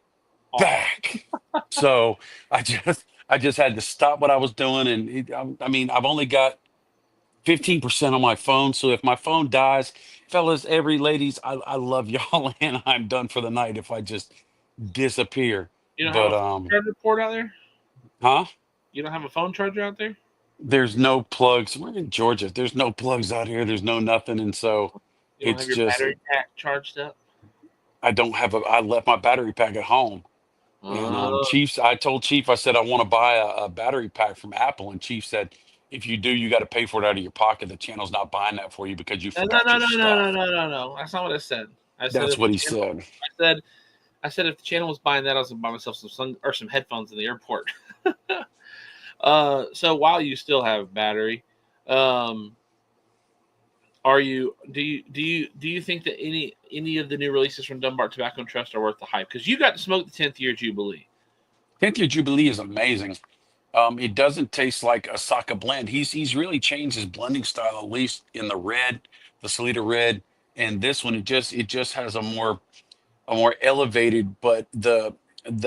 back. So I just had to stop what I was doing. And I mean, I've only got 15% on my phone. So if my phone dies, fellas, every ladies, I love y'all and I'm done for the night if I just disappear. You don't have But a phone charger port out there? huh? You don't have a phone charger out there? There's no plugs. We're in Georgia. There's no plugs out here. There's no nothing. And so You don't it's have your just battery pack charged up? I left my battery pack at home. And I told Chief, I said, I want to buy a battery pack from Apple. And Chief said, if you do, you got to pay for it out of your pocket. The channel's not buying that for you because you No. forgot your stuff. That's not what I said. I said That's if what the he channel, said. I said if the channel was buying that, I was gonna buy myself some headphones in the airport. So while you still have battery, do you think that any of the new releases from Dunbar Tobacco and Trust are worth the hype? Because you got to smoke the 10th year Jubilee. 10th Year Jubilee is amazing. It doesn't taste like a Saka blend. He's really changed his blending style, at least in the red, the Salida red, and this one. It just has a more elevated, but the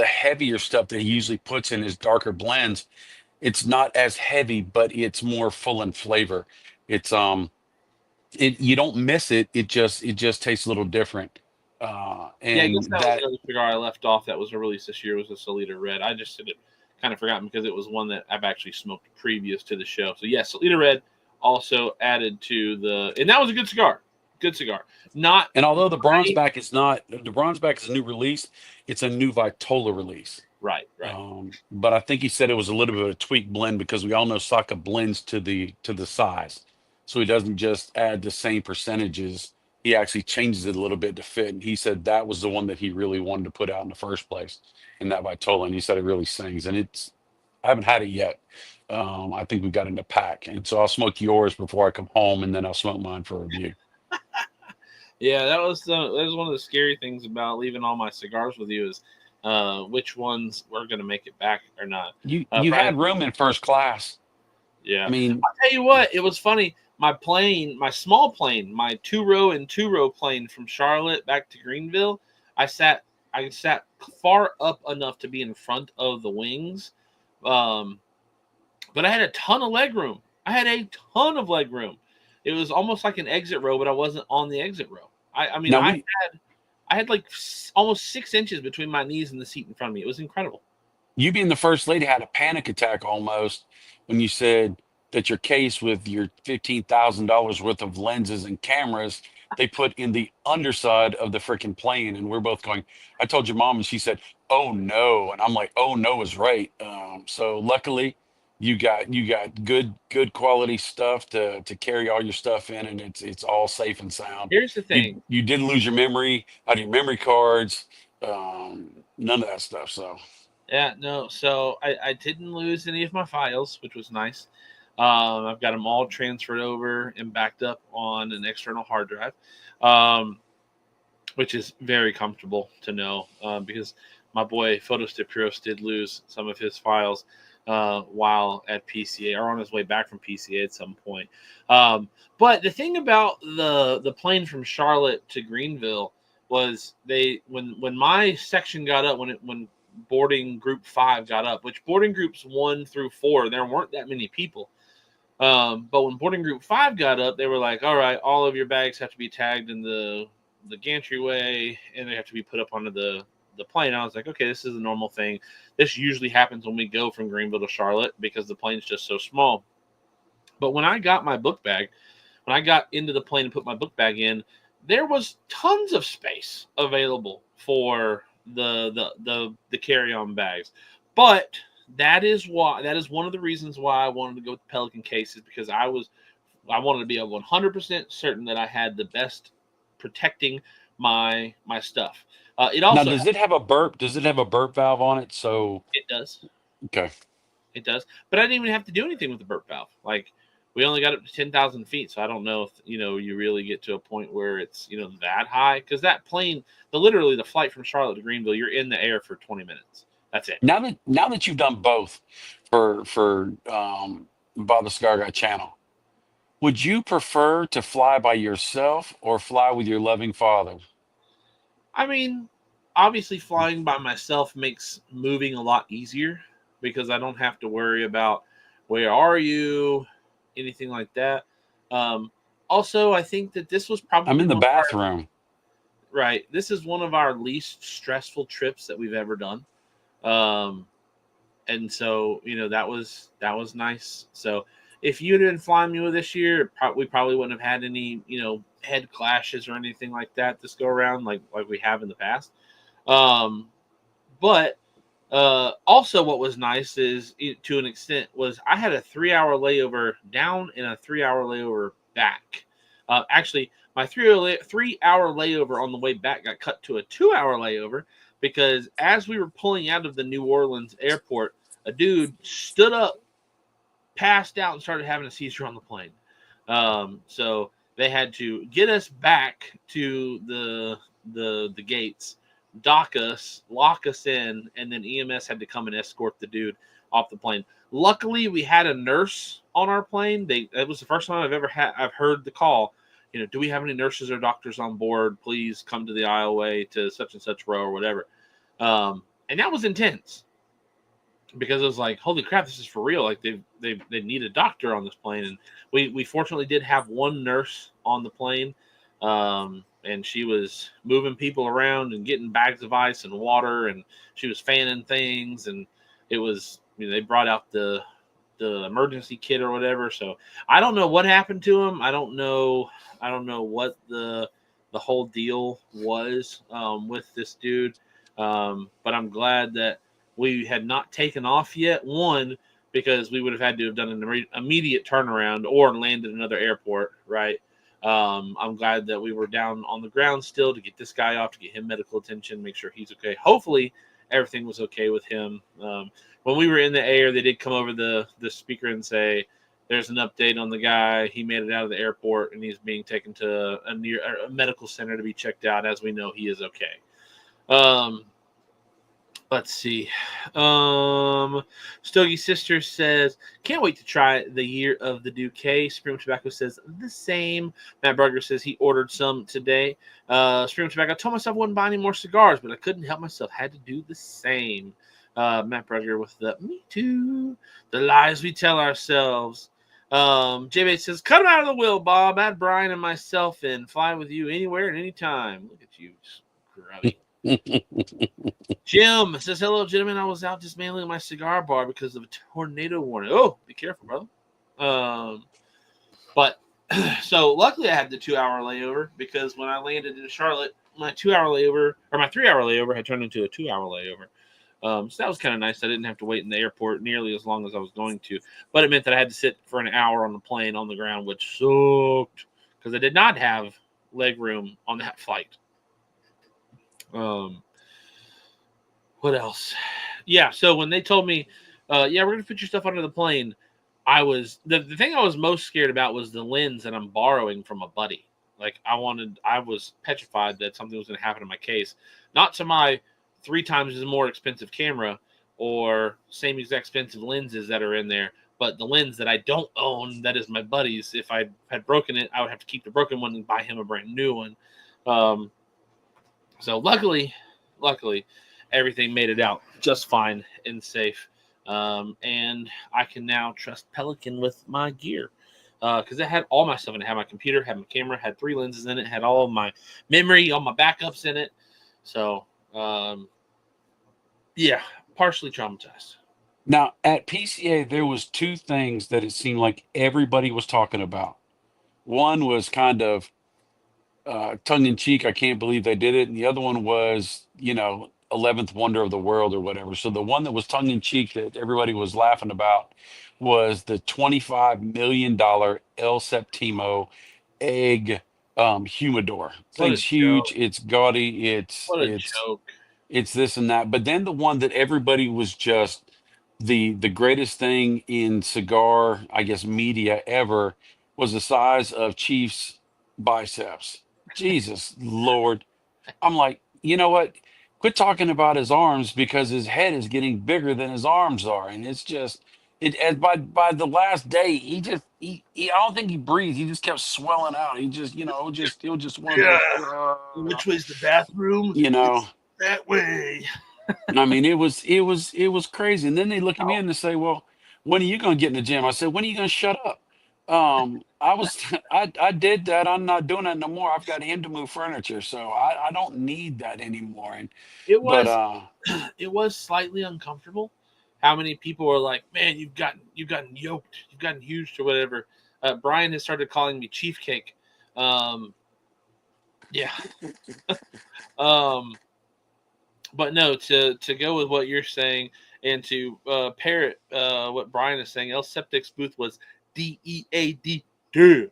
heavier stuff that he usually puts in his darker blends, it's not as heavy, but it's more full in flavor. It's you don't miss it. It just tastes a little different. Yeah, I guess And that was that another cigar I left off that was a release this year was a Salida Red. I just kind of forgotten because it was one that I've actually smoked previous to the show. So yes, Salida Red also added to and that was a good cigar. Good cigar. Not and although the Bronzeback is not the Bronzeback is a new release, it's a new Vitola release. right. But I think he said it was a little bit of a tweak blend because we all know Saka blends to the size, so he doesn't just add the same percentages. He actually changes it a little bit to fit. And he said that was the one that he really wanted to put out in the first place in that Vitola, and he said it really sings. And I haven't had it yet, I think we got in the pack, and so I'll smoke yours before I come home, and then I'll smoke mine for review. Yeah, that was one of the scary things about leaving all my cigars with you is which ones were going to make it back or not. You Brian, had room in first class. yeah. I mean, I'll tell you what, it was funny. My plane, my small plane, my 2-row plane from Charlotte back to Greenville, I sat far up enough to be in front of the wings. Um, but I had a ton of leg room. I had a ton of leg room. It was almost like an exit row, but I wasn't on the exit row. I mean, now I had like almost 6 inches between my knees and the seat in front of me. It was incredible. you being the first lady had a panic attack almost when you said that your case with your $15,000 worth of lenses and cameras they put in the underside of the freaking plane, and we're both going. I told your mom, and she said, "Oh no," and I'm like, "Oh no is right." So luckily, you got good quality stuff to carry all your stuff in, and it's all safe and sound. Here's the You thing. you didn't lose your memory out of your memory cards, none of that stuff. So. Yeah, no. So I didn't lose any of my files, which was nice. I've got them all transferred over and backed up on an external hard drive, um, which is very comfortable to know because my boy Photostipiros did lose some of his files while at PCA or on his way back from PCA at some point. But the thing about the plane from Charlotte to Greenville was when my section got up when boarding group 5 got up, which boarding groups 1 through 4 there weren't that many people. But when boarding group 5 got up, they were like, "All right, all of your bags have to be tagged in the gantry and they have to be put up onto the plane." I was like, "Okay, this is a normal thing. This usually happens when we go from Greenville to Charlotte because the plane's just so small." But when I got my book bag, when I got into the plane and put my book bag in, there was tons of space available for the carry-on bags. But that is one of the reasons why I wanted to go with Pelican cases because I wanted to be 100% certain that I had the best protecting my stuff. It Now, also does it have a burp? Does it have a burp valve on it? So, it does. okay. It does. But I didn't even have to do anything with the burp valve. Like we only got up to 10,000 feet, so I don't know if you really get to a point where it's that high because that plane, literally the flight from Charlotte to Greenville, you're in the air for 20 minutes. That's it. Now that you've done both for Bob the Cigar Guy channel, would you prefer to fly by yourself or fly with your loving father? I mean, obviously flying by myself makes moving a lot easier because I don't have to worry about where are you, anything like that. Um, Also, I think that this was I'm probably in the one of our bathroom. right. This is one of our least stressful trips that we've ever done. Um, and so that was nice. So if you'd been flying me with this year, we probably wouldn't have had any head clashes or anything like that this go around like we have in the past. Um, but also what was nice is to an extent was I had a 3-hour layover down and a 3-hour layover back. Actually, my 3-hour layover on the way back got cut to a 2-hour layover because as we were pulling out of the New Orleans airport, a dude stood up, passed out, and started having a seizure on the plane. So they had to get us back to the gates, dock us, lock us in, and then EMS had to come and escort the dude off the plane. Luckily, we had a nurse on our plane. That was the first time I've heard the call. Do we have any nurses or doctors on board? Please come to the aisleway to such and such row or whatever. And that was intense because it was like, holy crap, this is for real. Like they need a doctor on this plane, and we fortunately did have one nurse on the plane, and she was moving people around and getting bags of ice and water, and she was fanning things, and it was they brought out the emergency kit or whatever. So I don't know what happened to him. I don't know what the whole deal was with this dude, but I'm glad that we had not taken off yet. One, because we would have had to have done an immediate turnaround or landed another airport, right? I'm glad that we were down on the ground still to get this guy off, to get him medical attention, make sure he's okay. Hopefully, everything was okay with him. When we were in the air, they did come over the speaker and say, "There's an update on the guy. He made it out of the airport and he's being taken to a medical center to be checked out. As we know, he is okay." Let's see. Stogie Sister says, "Can't wait to try the Year of the Duque." Supreme Tobacco says the same. Matt Berger says he ordered some today. Supreme Tobacco, told myself I wouldn't buy any more cigars, but I couldn't help myself. Had to do the same. Matt Berger with the "me too." The lies we tell ourselves. J Bates says, "Cut him out of the will, Bob. Add Brian and myself in. Fly with you anywhere and anytime." Look at you, grubby. Jim says, "Hello, gentlemen. I was out dismantling my cigar bar because of a tornado warning." Oh, be careful, brother. But so luckily I had the 2-hour layover, because when I landed in Charlotte, my 2-hour layover, or my 3-hour layover, had turned into a 2-hour layover. So that was kind of nice. I didn't have to wait in the airport nearly as long as I was going to, but it meant that I had to sit for an hour on the plane on the ground, which sucked because I did not have leg room on that flight. What else? Yeah, so when they told me, yeah, we're going to put your stuff under the plane, I was, the thing I was most scared about was the lens that I'm borrowing from a buddy. Like, I was petrified that something was going to happen to my case. Not to my 3 times as more expensive camera or same exact expensive lenses that are in there, but the lens that I don't own, that is my buddy's. If I had broken it, I would have to keep the broken one and buy him a brand new one. So luckily, everything made it out just fine and safe. And I can now trust Pelican with my gear, because it had all my stuff in it. It had my computer, had my camera, had 3 lenses in it, had all of my memory, all my backups in it. So, yeah, partially traumatized. Now, at PCA, there was 2 things that it seemed like everybody was talking about. One was kind of tongue in cheek, I can't believe they did it. And the other one was, 11th wonder of the world or whatever. So the one that was tongue in cheek that everybody was laughing about was the $25 million El Septimo egg humidor. Thing's huge. It's gaudy. What a joke. It's this and that. But then the one that everybody was just the greatest thing in cigar, I guess, media ever was the size of Chief's biceps. Jesus Lord. I'm like, you know what? Quit talking about his arms, because his head is getting bigger than his arms are. And it's just as by the last day, I don't think he breathed. He just kept swelling out. He just, it was just one of those Which way's the bathroom? It's that way. I mean, it was crazy. And then they look at me and they say, "Well, when are you going to get in the gym?" I said, "When are you going to shut up?" I did that. I'm not doing that no more. I've got him to move furniture, so I don't need that anymore. And It but was it was slightly uncomfortable. How many people were like, "Man, you've gotten yoked, you've gotten huge or whatever." Brian has started calling me Chief Cake. Yeah. But no, to go with what you're saying and to parrot what Brian is saying, El Septic's booth was DEAD. The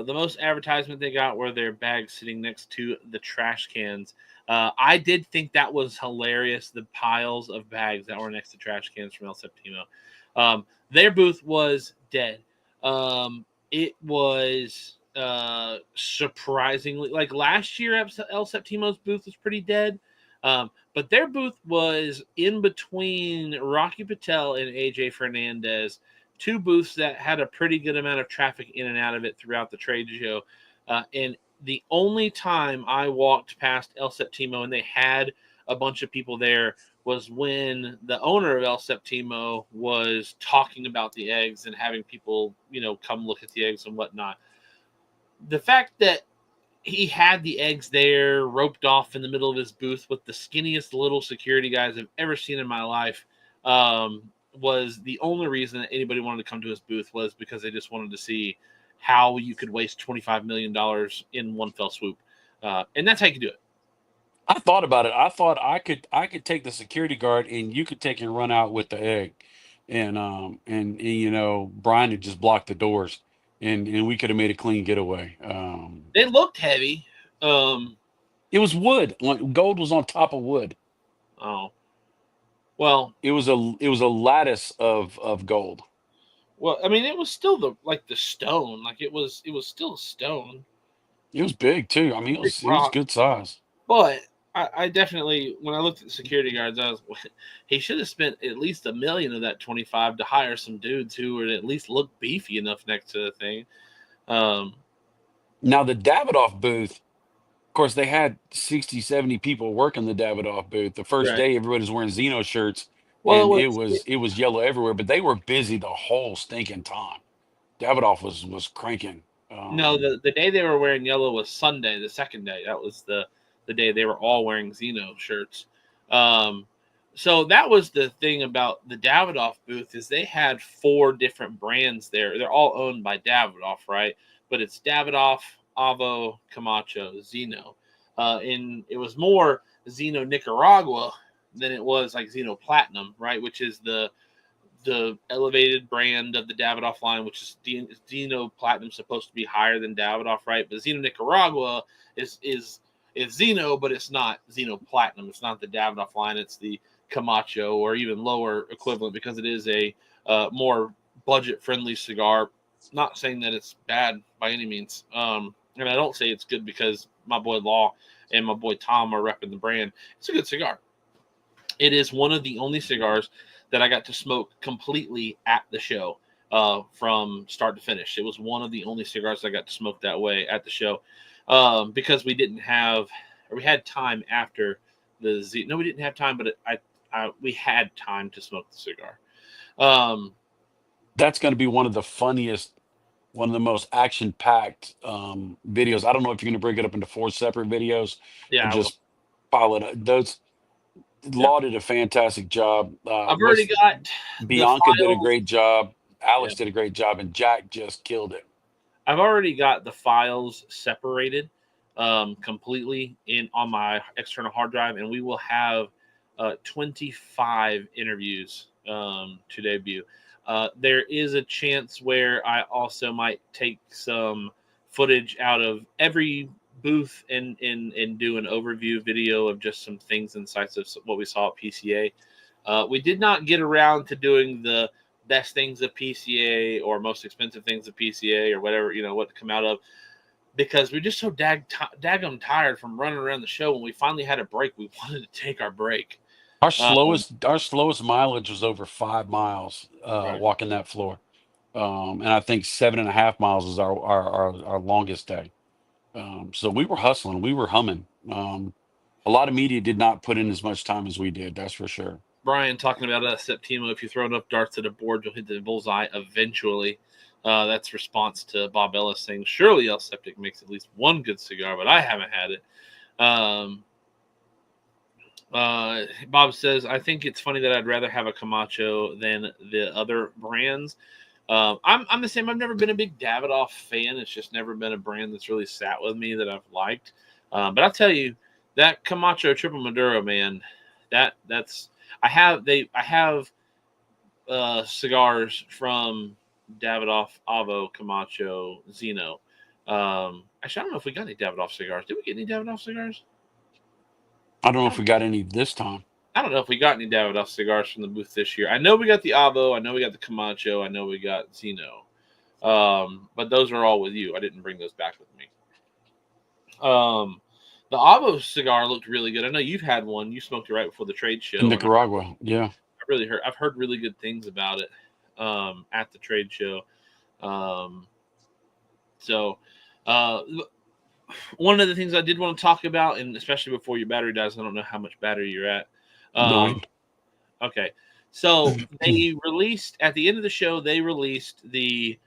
most advertisement they got were their bags sitting next to the trash cans. I did think that was hilarious, the piles of bags that were next to trash cans from El Septimo. Their booth was dead. It was surprisingly, like last year, El Septimo's booth was pretty dead. But their booth was in between Rocky Patel and AJ Fernandez, 2 booths that had a pretty good amount of traffic in and out of it throughout the trade show. And the only time I walked past El Septimo and they had a bunch of people there was when the owner of El Septimo was talking about the eggs and having people, come look at the eggs and whatnot. The fact that he had the eggs there roped off in the middle of his booth with the skinniest little security guys I've ever seen in my life was the only reason that anybody wanted to come to his booth, was because they just wanted to see how you could waste $25 million in one fell swoop. And that's how you can do it. I thought about it. I thought I could take the security guard and you could take and run out with the egg, and Brian had just blocked the doors, and we could have made a clean getaway. They looked heavy. It was wood. Like, gold was on top of wood. Oh, well, It was a lattice of gold. well. I mean, it was still the stone. Like it was still stone, It was big too. I mean, big it was rock. good size. But I definitely, when I looked at the security guards, I was he should have spent at least $1 million of that 25 to hire some dudes who would at least look beefy enough next to the thing. Um, Now the Davidoff booth, of course, they had 60, 70 people working the Davidoff booth. The first right. day, everybody's wearing Xeno shirts, Well, it and was it was yellow everywhere. But they were busy the whole stinking time. Davidoff was cranking. no, the day they were wearing yellow was Sunday, the second day. That was the day they were all wearing Xeno shirts. Um, so that was the thing about the Davidoff booth is they had 4 different brands there. They're all owned by Davidoff, right? But it's Davidoff, Avo, Camacho, Xeno. And it was more Xeno Nicaragua than it was like Xeno Platinum, right? Which is the elevated brand of the Davidoff line, which is Xeno Platinum, supposed to be higher than Davidoff, right? But Xeno Nicaragua is Xeno, but it's not Xeno Platinum. It's not the Davidoff line. It's the Camacho or even lower equivalent because it is a more budget-friendly cigar. Not saying that it's bad by any means, and I don't say it's good because my boy Law and my boy Tom are repping the brand. It's a good cigar. It is one of the only cigars that I got to smoke completely at the show, from start to finish. It was one of the only cigars I got to smoke that way at the show, because we didn't have, or we had time after the Z. No, we didn't have time, but we had time to smoke the cigar. That's going to be one of the funniest, one of the most action-packed videos. I don't know if you're going to break it up into 4 separate videos or Yeah, I will. just pile it up. Those Yeah, Law did a fantastic job. I've already What's got the Bianca did a files. great job. Yeah, Alex did a great job, and Jack just killed it. I've already got the files separated completely in on my external hard drive, and we will have 25 interviews to debut. There is a chance where I also might take some footage out of every booth and do an overview video of just some things and sights of what we saw at PCA. We did not get around to doing the best things of PCA or most expensive things of PCA or whatever, what to come out of, because we're just so daggum tired from running around the show. When we finally had a break, we wanted to take our break. Our slowest mileage was over 5 miles Right. walking that floor, and I think 7.5 miles is our longest day. So we were hustling, we were humming. A lot of media did not put in as much time as we did. That's for sure. Brian talking about Septimo. If you throw enough darts at a board, you'll hit the bullseye eventually. That's response to Bob Ellis saying, surely El Septic makes at least one good cigar, but I haven't had it. Bob says, I think it's funny that I'd rather have a Camacho than the other brands. I'm the same. I've never been a big Davidoff fan. It's just never been a brand that's really sat with me that I've liked. But I'll tell you, that Camacho Triple Maduro, man, that's I have cigars from Davidoff, Avo, Camacho, Xeno. Actually, I don't know if we got any Davidoff cigars. Did we get any Davidoff cigars? I don't know if we got any this time. I don't know if we got any Davidoff cigars from the booth this year. I know we got the Avo. I know we got the Camacho. I know we got Xeno. But those are all with you. I didn't bring those back with me. The Avo cigar looked really good. I know you've had one. You smoked it right before the trade show. In Nicaragua, yeah. I've heard really good things about it at the trade show. One of the things I did want to talk about, and especially before your battery dies, I don't know how much battery you're at. 9. Okay. So they released, at the end of the show, they released the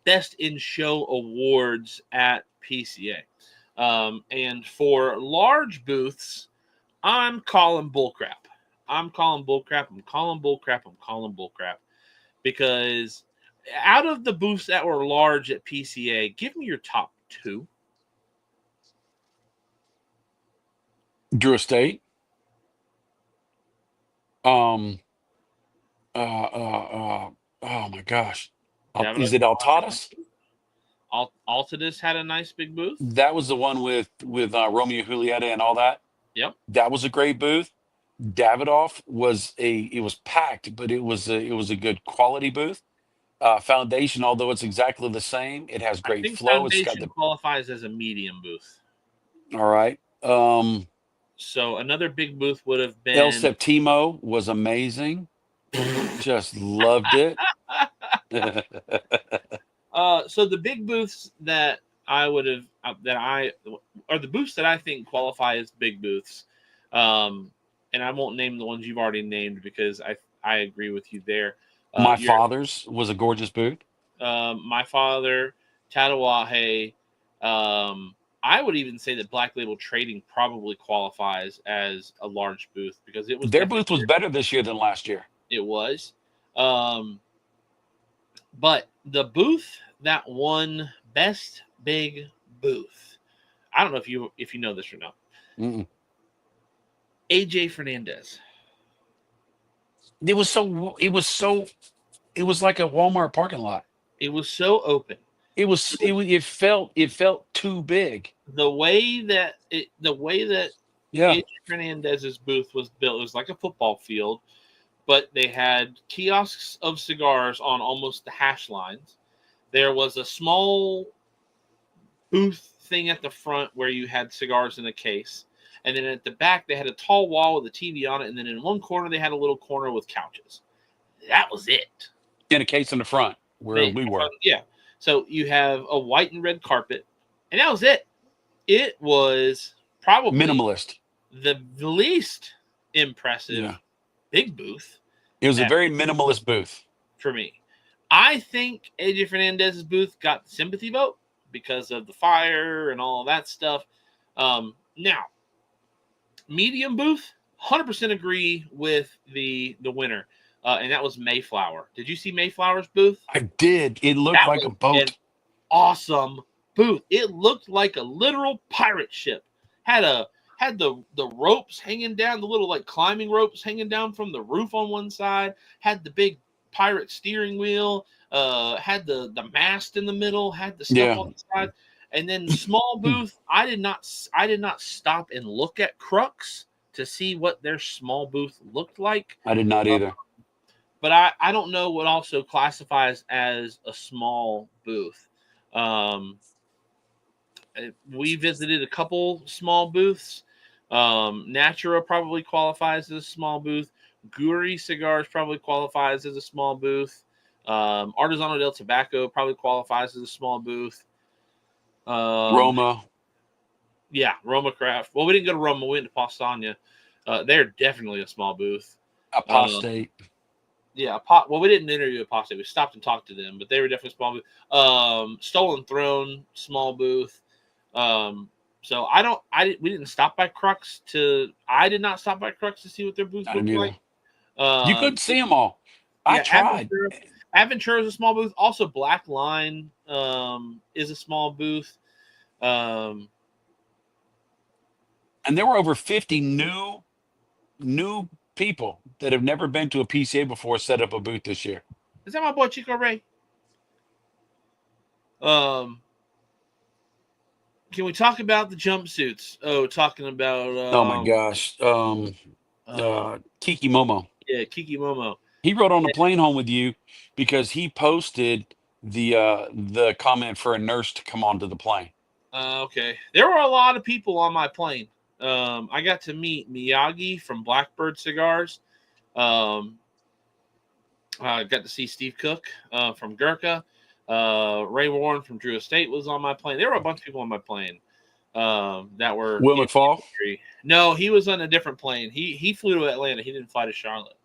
Best in Show Awards at PCA. And for large booths, I'm calling bullcrap. I'm calling bullcrap. Because out of the booths that were large at PCA, give me your top 2. Drew Estate. Oh my gosh. Is it Altadas? Altadis had a nice big booth. That was the one with Romeo Julieta and all that. Yep. That was a great booth. Davidoff it was packed, but it was a good quality booth. Foundation, although it's exactly the same, it has I great think flow. It's got Foundation the qualifies as a medium booth. all right. So another big booth would have El been. Septimo was amazing. Just loved it. So the big booths that I would have are the booths that I think qualify as big booths. And I won't name the ones you've already named because I agree with you there. My Your father's was a gorgeous booth. My father, Tatawahe. I would even say that Black Label Trading probably qualifies as a large booth because it was Their booth was definitely better this year than last year. it was. Um, but the booth that won best big booth. I don't know if you know this or not. Mm-mm. AJ Fernandez. It was it was like a Walmart parking lot. It was so open. It felt too big. The way that Yeah. AJ Fernandez's booth was built, it was like a football field, but they had kiosks of cigars on almost the hash lines. There was a small booth thing at the front where you had cigars in a case. And then at the back, they had a tall wall with a TV on it. And then in one corner, they had a little corner with couches. That was it. In a case in the front where we were. Yeah. So you have a white and red carpet. And that was it. It was probably Minimalist. the least impressive big booth. It was a very minimalist booth. For me. I think AJ Fernandez's booth got the sympathy vote because of the fire and all of that stuff. Now, medium booth, 100% agree with the winner, and that was Mayflower. Did you see Mayflower's booth? I did. It looked like a boat. An awesome booth. It looked like a literal pirate ship. Had the ropes hanging down, the little like climbing ropes hanging down from the roof on one side. Had the big pirate steering wheel. Had the mast in the middle. Had the stuff on the side. And then small booth, I did not stop and look at Crux to see what their small booth looked like. I did not either. But I don't know what also classifies as a small booth. We visited a couple small booths. Natura probably qualifies as a small booth. Guri Cigars probably qualifies as a small booth. Artesano del Tobacco probably qualifies as a small booth. Roma. Yeah, Roma Craft. Well, we didn't go to Roma. We went to Pausania. They're definitely a small booth. Apostate. Yeah, well, we didn't interview Apostate. We stopped and talked to them, but they were definitely a small booth. Stolen Throne, small booth. So we didn't stop by Crux I did not stop by Crux to see what their booth looked like. You couldn't see them all. I tried. Aventura is a small booth. Also, Black Line is a small booth. And there were over 50 new people that have never been to a PCA before set up a booth this year. Is that my boy Chico Ray? Can we talk about the jumpsuits? Oh, talking about oh my gosh. Kiki Momo. Yeah, Kiki Momo. He rode on the plane home with you because he posted the comment for a nurse to come onto the plane. Okay. There were a lot of people on my plane. I got to meet Miyagi from Blackbird Cigars. I got to see Steve Cook from Gurkha. Ray Warren from Drew Estate was on my plane. There were a bunch of people on my plane that were Will McFall? No, he was on a different plane. He flew to Atlanta. He didn't fly to Charlotte.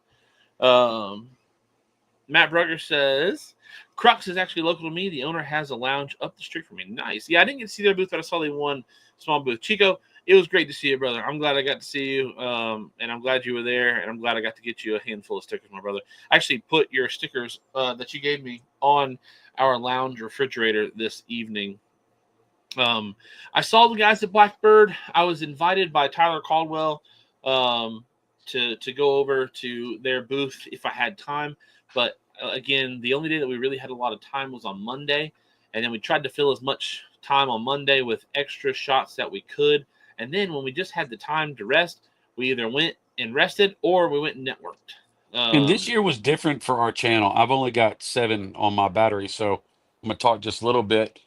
Matt Brugger says Crux is actually local to me. The owner has a lounge up the street from me. Nice. Yeah, I didn't get to see their booth, but I saw they won small booth. Chico, it was great to see you, brother. I'm glad I got to see you, and I'm glad you were there, and I'm glad I got to get you a handful of stickers, my brother. I actually put your stickers that you gave me on our lounge refrigerator this evening. I saw the guys at Blackbird. I was invited by Tyler Caldwell to go over to their booth if I had time. But again, the only day that we really had a lot of time was on Monday. And then we tried to fill as much time on Monday with extra shots that we could. And then when we just had the time to rest, we either went and rested, or we went and networked. And this year was different for our channel. I've only got 7 on my battery, so I'm gonna talk just a little bit.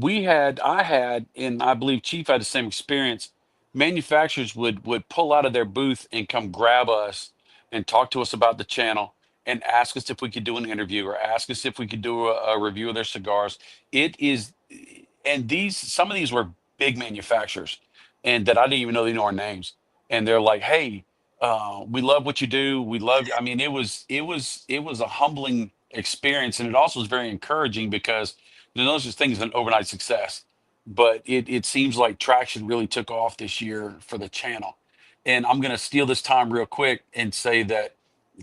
I had, and I believe Chief had the same experience. Manufacturers would pull out of their booth and come grab us and talk to us about the channel and ask us if we could do an interview or ask us if we could do a review of their cigars. It is, and some of these were big manufacturers, and that I didn't even know they know our names. And they're like, "Hey, we love what you do. We love." I mean, it was a humbling experience, and it also was very encouraging because there's no such thing as an overnight success. But it seems like traction really took off this year for the channel. And I'm going to steal this time real quick and say that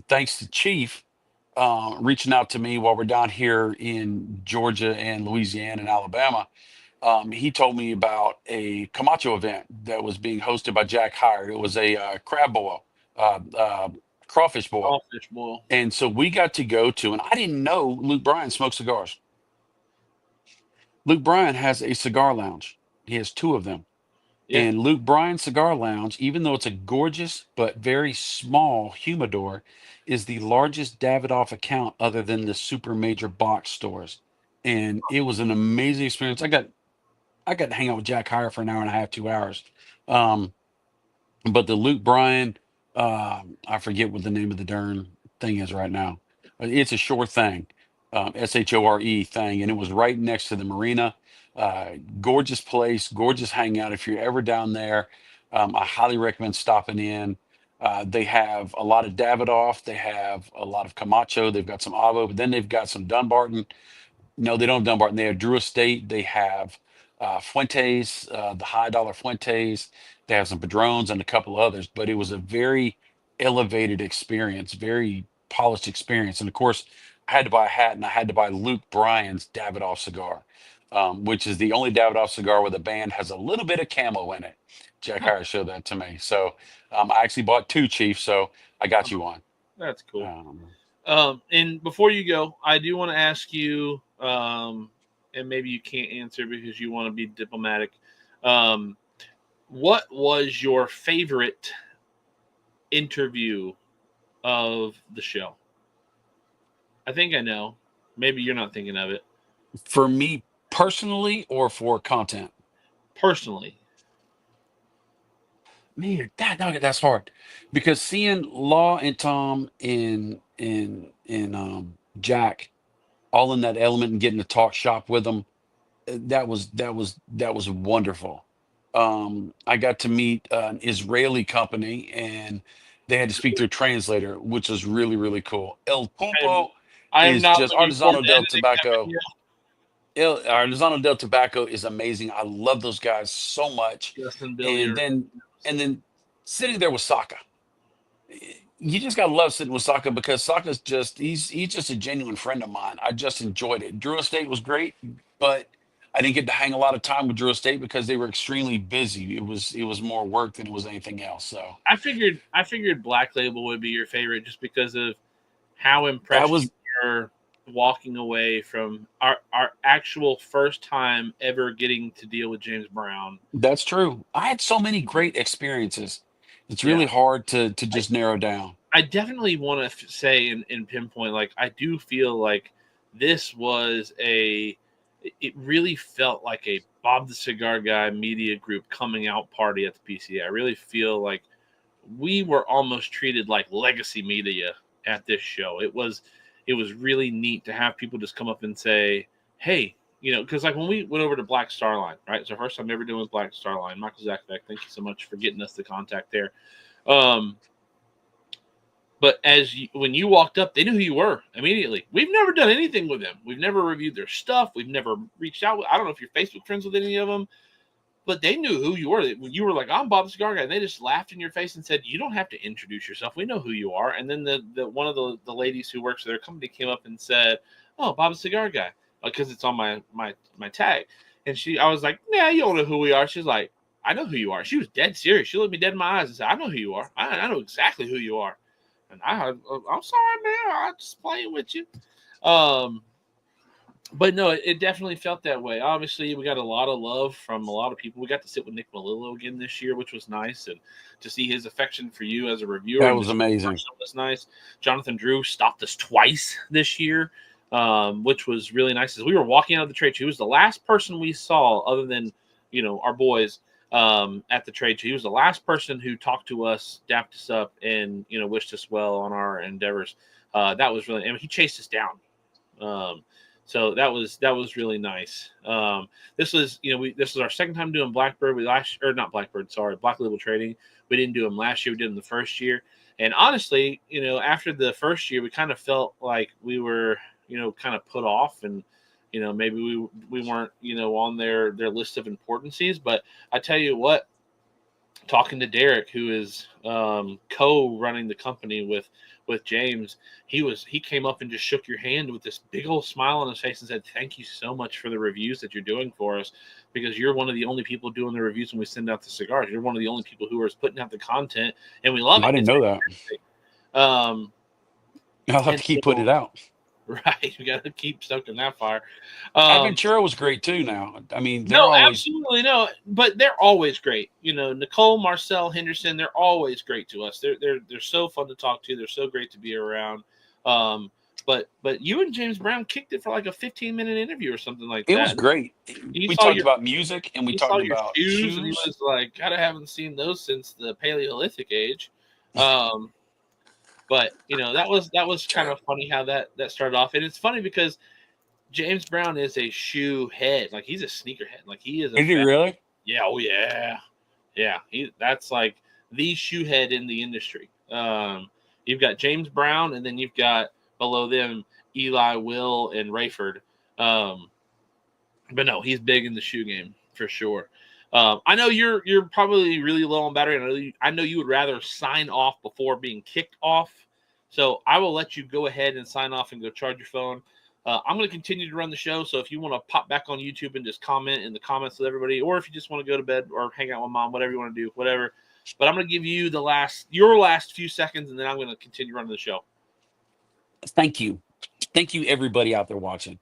thanks to Chief reaching out to me while we're down here in Georgia and Louisiana and Alabama. He told me about a Camacho event that was being hosted by Jack Hire. It was a crab boil, uh, uh, crawfish boil. Crawfish boil. And so we got to go to, and I didn't know Luke Bryan smoked cigars. Luke Bryan has a cigar lounge. He has 2 of them. Yeah. And Luke Bryan Cigar Lounge, even though it's a gorgeous but very small humidor, is the largest Davidoff account other than the super major box stores. And it was an amazing experience. I got to hang out with Jack Hire for an hour and a half, 2 hours. Um, but the Luke Bryan, I forget what the name of the darn thing is right now. It's a Shore thing, Shore thing, and it was right next to the marina. Gorgeous place, gorgeous hangout. If you're ever down there, I highly recommend stopping in. They have a lot of Davidoff. They have a lot of Camacho. They've got some Avo, but then they've got some Dunbarton. No, they don't have Dumbarton. They have Drew Estate. They have Fuentes, the high dollar Fuentes. They have some Padrones and a couple others. But it was a very elevated experience, very polished experience. And of course, I had to buy a hat, and I had to buy Luke Bryan's Davidoff cigar, which is the only Davidoff cigar where the band has a little bit of camo in it. Jack Harris showed that to me. So I actually bought 2, Chief. So I got you one. That's cool. Um, And before you go, I do want to ask you, and maybe you can't answer because you want to be diplomatic. What was your favorite interview of the show? I think I know. Maybe you're not thinking of it. for me personally or for content? Personally. Man, that's hard because seeing Law and Tom and Jack all in that element and getting to talk shop with them, that was wonderful. I got to meet an Israeli company and they had to speak to a translator, which was really really cool. El Pulpo I am is not just looking forward Artesano to del editing Tobacco. that Artesano del Tobacco is amazing. I love those guys so much. video. Justin Billy. And then sitting there with Saka, you just gotta love sitting with Saka because Saka's just he's just a genuine friend of mine. I just enjoyed it. Drew Estate was great, but I didn't get to hang a lot of time with Drew Estate because they were extremely busy. It was more work than it was anything else. So I figured Black Label would be your favorite just because of how that impressed was you were walking away from our actual first time ever getting to deal with James Brown. that's true. I had so many great experiences. It's Yeah. really hard to just narrow down. I definitely want to say and pinpoint, like, I do feel like this was it really felt like a Bob the Cigar Guy media group coming out party at the PCA. I really feel like we were almost treated like legacy media at this show. It was really neat to have people just come up and say, hey, because like when we went over to Black Star Line, right? It's our first time ever doing with Black Star Line. Michael Zakvek, thank you so much for getting us the contact there. But when you walked up, they knew who you were immediately. We've never done anything with them. We've never reviewed their stuff. We've never reached out. I don't know if you're Facebook friends with any of them, but they knew who you were. You were like, I'm Bob the Cigar Guy. And they just laughed in your face and said, you don't have to introduce yourself. We know who you are. And then the one of the ladies who works for their company came up and said, oh, Bob the Cigar Guy, because it's on my tag. And I was like, yeah, you don't know who we are. She's like, I know who you are. She was dead serious. She looked me dead in my eyes and said, I know who you are. I know exactly who you are. And I'm sorry, man. I'm just playing with you. But no, it definitely felt that way. Obviously, we got a lot of love from a lot of people. We got to sit with Nick Melillo again this year, which was nice, and to see his affection for you as a reviewer That and was just amazing. was nice. Jonathan Drew stopped us twice this year, which was really nice. As we were walking out of the trade show, he was the last person we saw, other than our boys at the trade show. He was the last person who talked to us, dapped us up, and wished us well on our endeavors. That was really. I mean, he chased us down. So that was really nice. This was this was our second time doing Blackbird. Not Blackbird, sorry, Black Label Trading. We didn't do them last year. We did them the first year. And honestly, after the first year, we kind of felt like we were kind of put off, and maybe we weren't on their list of importancies. But I tell you what, talking to Derek, who is co-running the company with James, he came up and just shook your hand with this big old smile on his face and said, "Thank you so much for the reviews that you're doing for us, because you're one of the only people doing the reviews when we send out the cigars. You're one of the only people who are putting out the content, and we love it." I didn't It's know that. fantastic. Um, I'll have and to keep putting it out. right, we got to keep stoking that fire. Aventura was great too. Now, I mean, they're No, always absolutely no. But they're always great. Nicole, Marcel, Henderson, they're always great to us. They're so fun to talk to. They're so great to be around. But you and James Brown kicked it for like a 15-minute interview or something like it was that. great. He We saw talked your about music and we he saw talked your about shoes, and he shoes. was like, "God, I haven't seen those since the Paleolithic age." Um, but that was kind of funny how that started off, and it's funny because James Brown is a shoe head. Like, he's a sneaker head. Like, he is a Is he fan. really? Yeah, oh yeah, yeah. That's like the shoe head in the industry. You've got James Brown, and then you've got below them Eli, Will, and Rayford. Um, but no, he's big in the shoe game for sure. I know you're probably really low on battery. I know you would rather sign off before being kicked off. So I will let you go ahead and sign off and go charge your phone. I'm going to continue to run the show. So if you want to pop back on YouTube and just comment in the comments with everybody, or if you just want to go to bed or hang out with mom, whatever you want to do, whatever. But I'm going to give you your last few seconds, and then I'm going to continue running the show. Thank you. Thank you, everybody out there watching.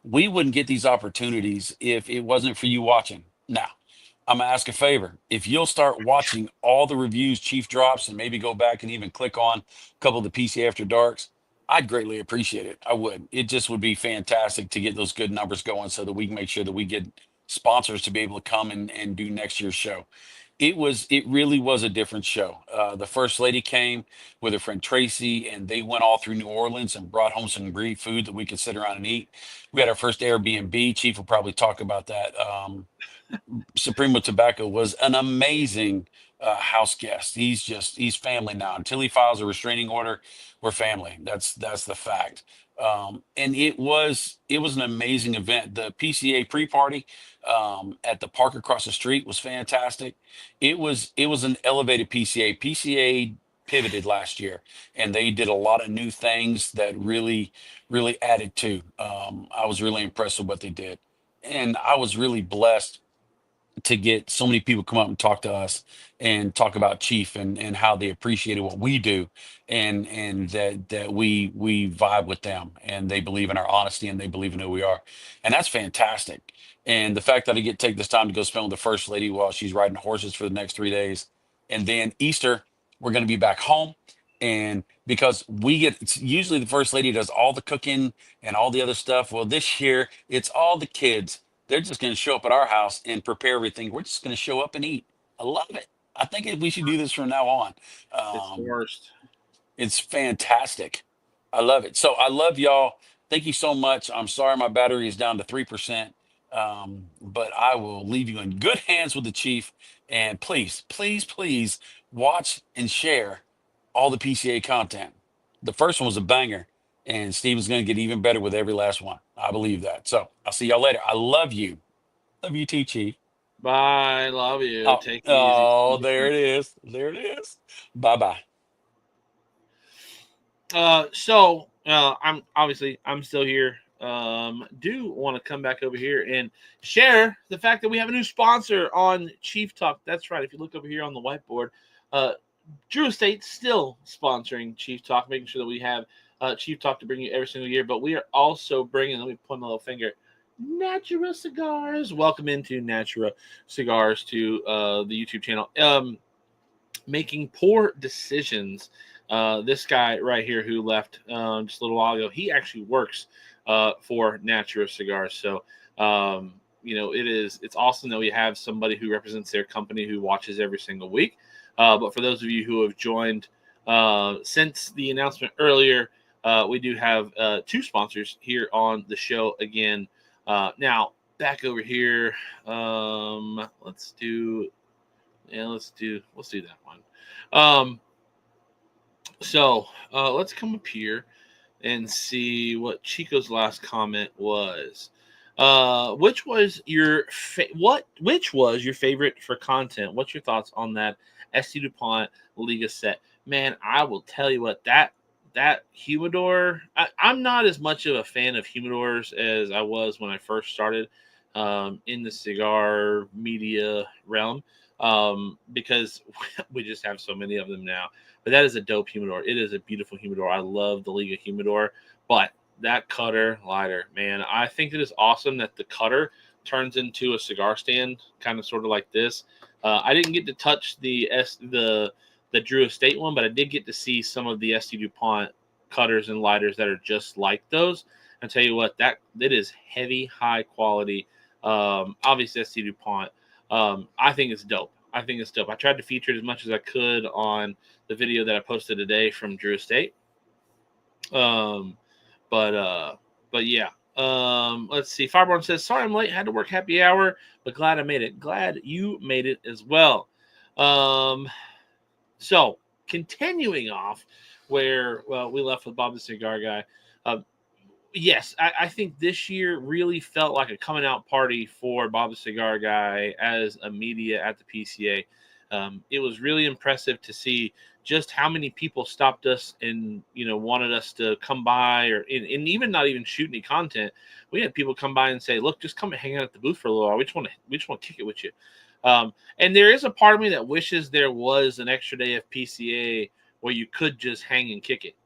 We wouldn't get these opportunities if it wasn't for you watching. Now, I'm gonna ask a favor. If you'll start watching all the reviews Chief drops and maybe go back and even click on a couple of the PC After Darks, I'd greatly appreciate it. I would. It just would be fantastic to get those good numbers going so that we can make sure that we get sponsors to be able to come and do next year's show. It really was a different show. The first lady came with her friend Tracy, and they went all through New Orleans and brought home some great food that we could sit around and eat. We had our first Airbnb. Chief will probably talk about that. Supremo Tobacco was an amazing house guest. He's family now. Until he files a restraining order, we're family. That's the fact. And it was an amazing event. The PCA pre-party at the park across the street was fantastic. It was an elevated PCA. PCA pivoted last year, and they did a lot of new things that really added to. I was really impressed with what they did, and I was really blessed to get so many people come up and talk to us and talk about Chief and how they appreciated what we do, and that we vibe with them, and they believe in our honesty, and they believe in who we are, and that's fantastic. And the fact that I get to take this time to go spend with the first lady while she's riding horses for the next 3 days, and then Easter we're going to be back home. And because it's usually the first lady does all the cooking and all the other stuff, well, this year it's all the kids. They're just going to show up at our house and prepare everything. We're just going to show up and eat. I love it. I think we should do this from now on. It's the Um, worst. it's fantastic. I love it. So I love y'all. Thank you so much. I'm sorry my battery is down to 3%, but I will leave you in good hands with the Chief. And please, please, please watch and share all the PCA content. The first one was a banger, and Steven's going to get even better with every last one. I believe that. So I'll see y'all later. I love you. Love you too, Chief. Bye. Love you. Oh, Take it easy. oh, there it is. There it is. Bye bye. I'm still here. Do want to come back over here and share the fact that we have a new sponsor on Chief Talk. That's right. If you look over here on the whiteboard, Drew Estate still sponsoring Chief Talk, making sure that we have Chief Talk to bring you every single year. But we are also bringing. Let me point my little finger. Natura Cigars. Welcome into Natura Cigars to the YouTube channel. Making poor decisions. This guy right here who left just a little while ago, he actually works for Natura Cigars. So, it's awesome that we have somebody who represents their company who watches every single week. But for those of you who have joined since the announcement earlier, we do have two sponsors here on the show again. Now, back over here, let's do that one. Let's come up here and see what Chico's last comment was. Which was your favorite for content? What's your thoughts on that ST DuPont Liga set? Man, I will tell you what, that humidor, I'm not as much of a fan of humidors as I was when I first started in the cigar media realm, because we just have so many of them now. But that is a dope humidor. It is a beautiful humidor. I love the Liga humidor, but that cutter lighter, man, I think it is awesome that the cutter turns into a cigar stand, kind of sort of like this. I didn't get to touch the Drew Estate one, but I did get to see some of the ST DuPont cutters and lighters that are just like those. I tell you what, that is heavy, high quality. Obviously ST DuPont. I think it's dope. I tried to feature it as much as I could on the video that I posted today from Drew Estate. But yeah. Let's see. Fireborn says, sorry I'm late. Had to work happy hour, but glad I made it. Glad you made it as well. So continuing off where we left with Bob the Cigar Guy. Yes, I think this year really felt like a coming out party for Bob the Cigar Guy as a media at the PCA. It was really impressive to see just how many people stopped us and wanted us to come by, and even not even shoot any content. We had people come by and say, "Look, just come and hang out at the booth for a little while. We just want to kick it with you." And there is a part of me that wishes there was an extra day of PCA where you could just hang and kick it.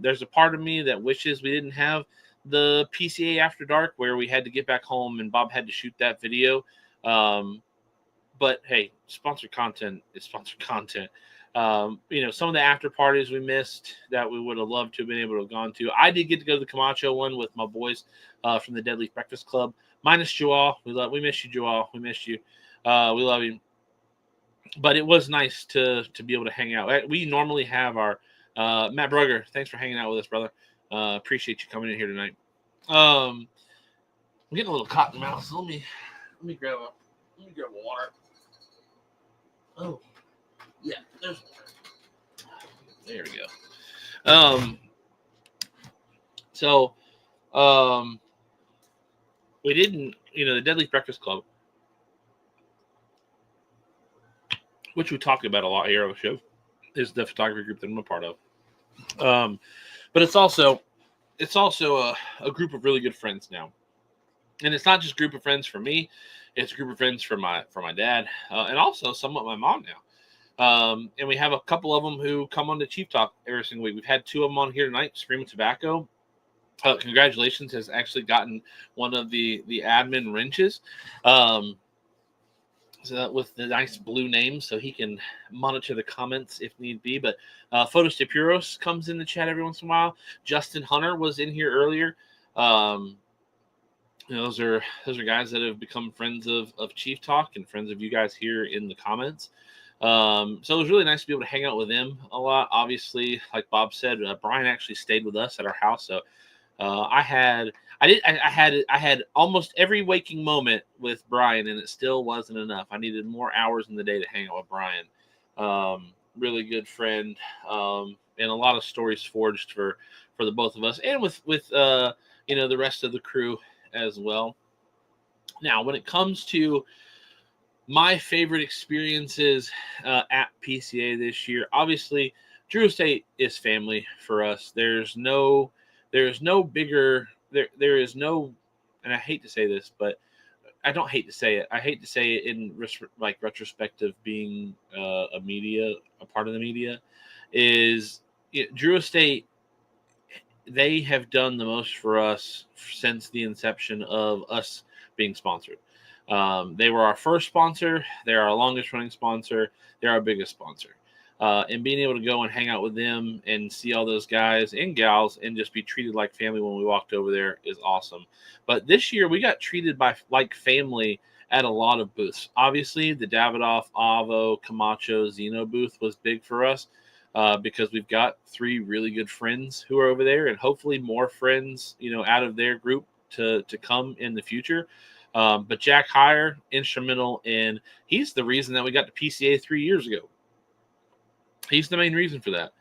There's a part of me that wishes we didn't have the PCA After Dark where we had to get back home and Bob had to shoot that video. But hey, sponsored content is sponsored content. Some of the after parties we missed that we would have loved to have been able to have gone to. I did get to go to the Camacho one with my boys from the Deadleaf Breakfast Club, minus Joel. We miss you, Joel. We missed you. We love you. But it was nice to be able to hang out. We normally have our Matt Brugger. Thanks for hanging out with us, brother. Appreciate you coming in here tonight. I'm getting a little cotton mouth, so let me grab a water. Oh, yeah, there's water. There we go. We didn't, the Deadleaf Breakfast Club, which we talk about a lot here on the show, is the photography group that I'm a part of. But it's also a group of really good friends now, and it's not just a group of friends for me; it's a group of friends for my dad, and also somewhat my mom now. And we have a couple of them who come on to Chief Talk every single week. We've had two of them on here tonight. Screaming Tobacco, congratulations, has actually gotten one of the admin wrenches. So with the nice blue name, so he can monitor the comments if need be. But Photos de Puros comes in the chat every once in a while. Justin Hunter was in here earlier. Those are guys that have become friends of Chief Talk and friends of you guys here in the comments. So it was really nice to be able to hang out with them a lot. Obviously, like Bob said, Brian actually stayed with us at our house, so I had almost every waking moment with Brian, and it still wasn't enough. I needed more hours in the day to hang out with Brian. Really good friend, and a lot of stories forged for the both of us, and with the rest of the crew as well. Now, when it comes to my favorite experiences at PCA this year, obviously, Drew Estate is family for us. There is no bigger, and I hate to say this, but I don't hate to say it. I hate to say it in retrospect of being a part of the media, is Drew Estate. they have done the most for us since the inception of us being sponsored. They were our first sponsor. They're our longest running sponsor. They're our biggest sponsor. And being able to go and hang out with them and see all those guys and gals and just be treated like family when we walked over there is awesome. But this year we got treated like family at a lot of booths. Obviously, the Davidoff, Avo, Camacho, Zeno booth was big for us because we've got 3 really good friends who are over there, and hopefully more friends, out of their group to come in the future. But Jack Heyer, instrumental, and he's the reason that we got to PCA 3 years ago. He's the main reason for that.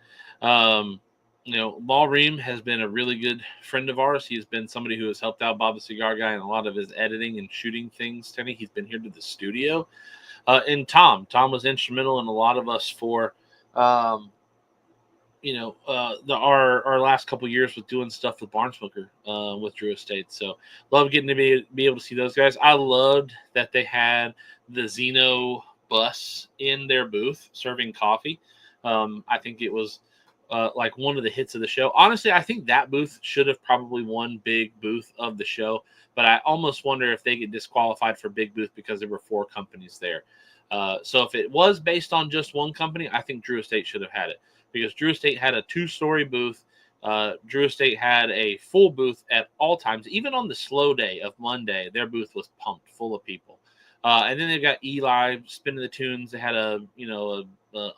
Law Ream has been a really good friend of ours. He's been somebody who has helped out Bob the Cigar Guy in a lot of his editing and shooting things. Tenny, he's been here to the studio. And Tom was instrumental in a lot of us for, our last couple years with doing stuff with Barnsmoker, with Drew Estate. So love getting to be able to see those guys. I loved that they had the Zeno bus in their booth serving coffee. I think it was like one of the hits of the show. Honestly, I think that booth should have probably won big booth of the show, but I almost wonder if they get disqualified for big booth because there were 4 companies there. So if it was based on just one company, I think Drew Estate should have had it because Drew Estate had a 2-story booth. Drew Estate had a full booth at all times. Even on the slow day of Monday, their booth was pumped full of people. And then they've got Eli spinning the tunes. They had a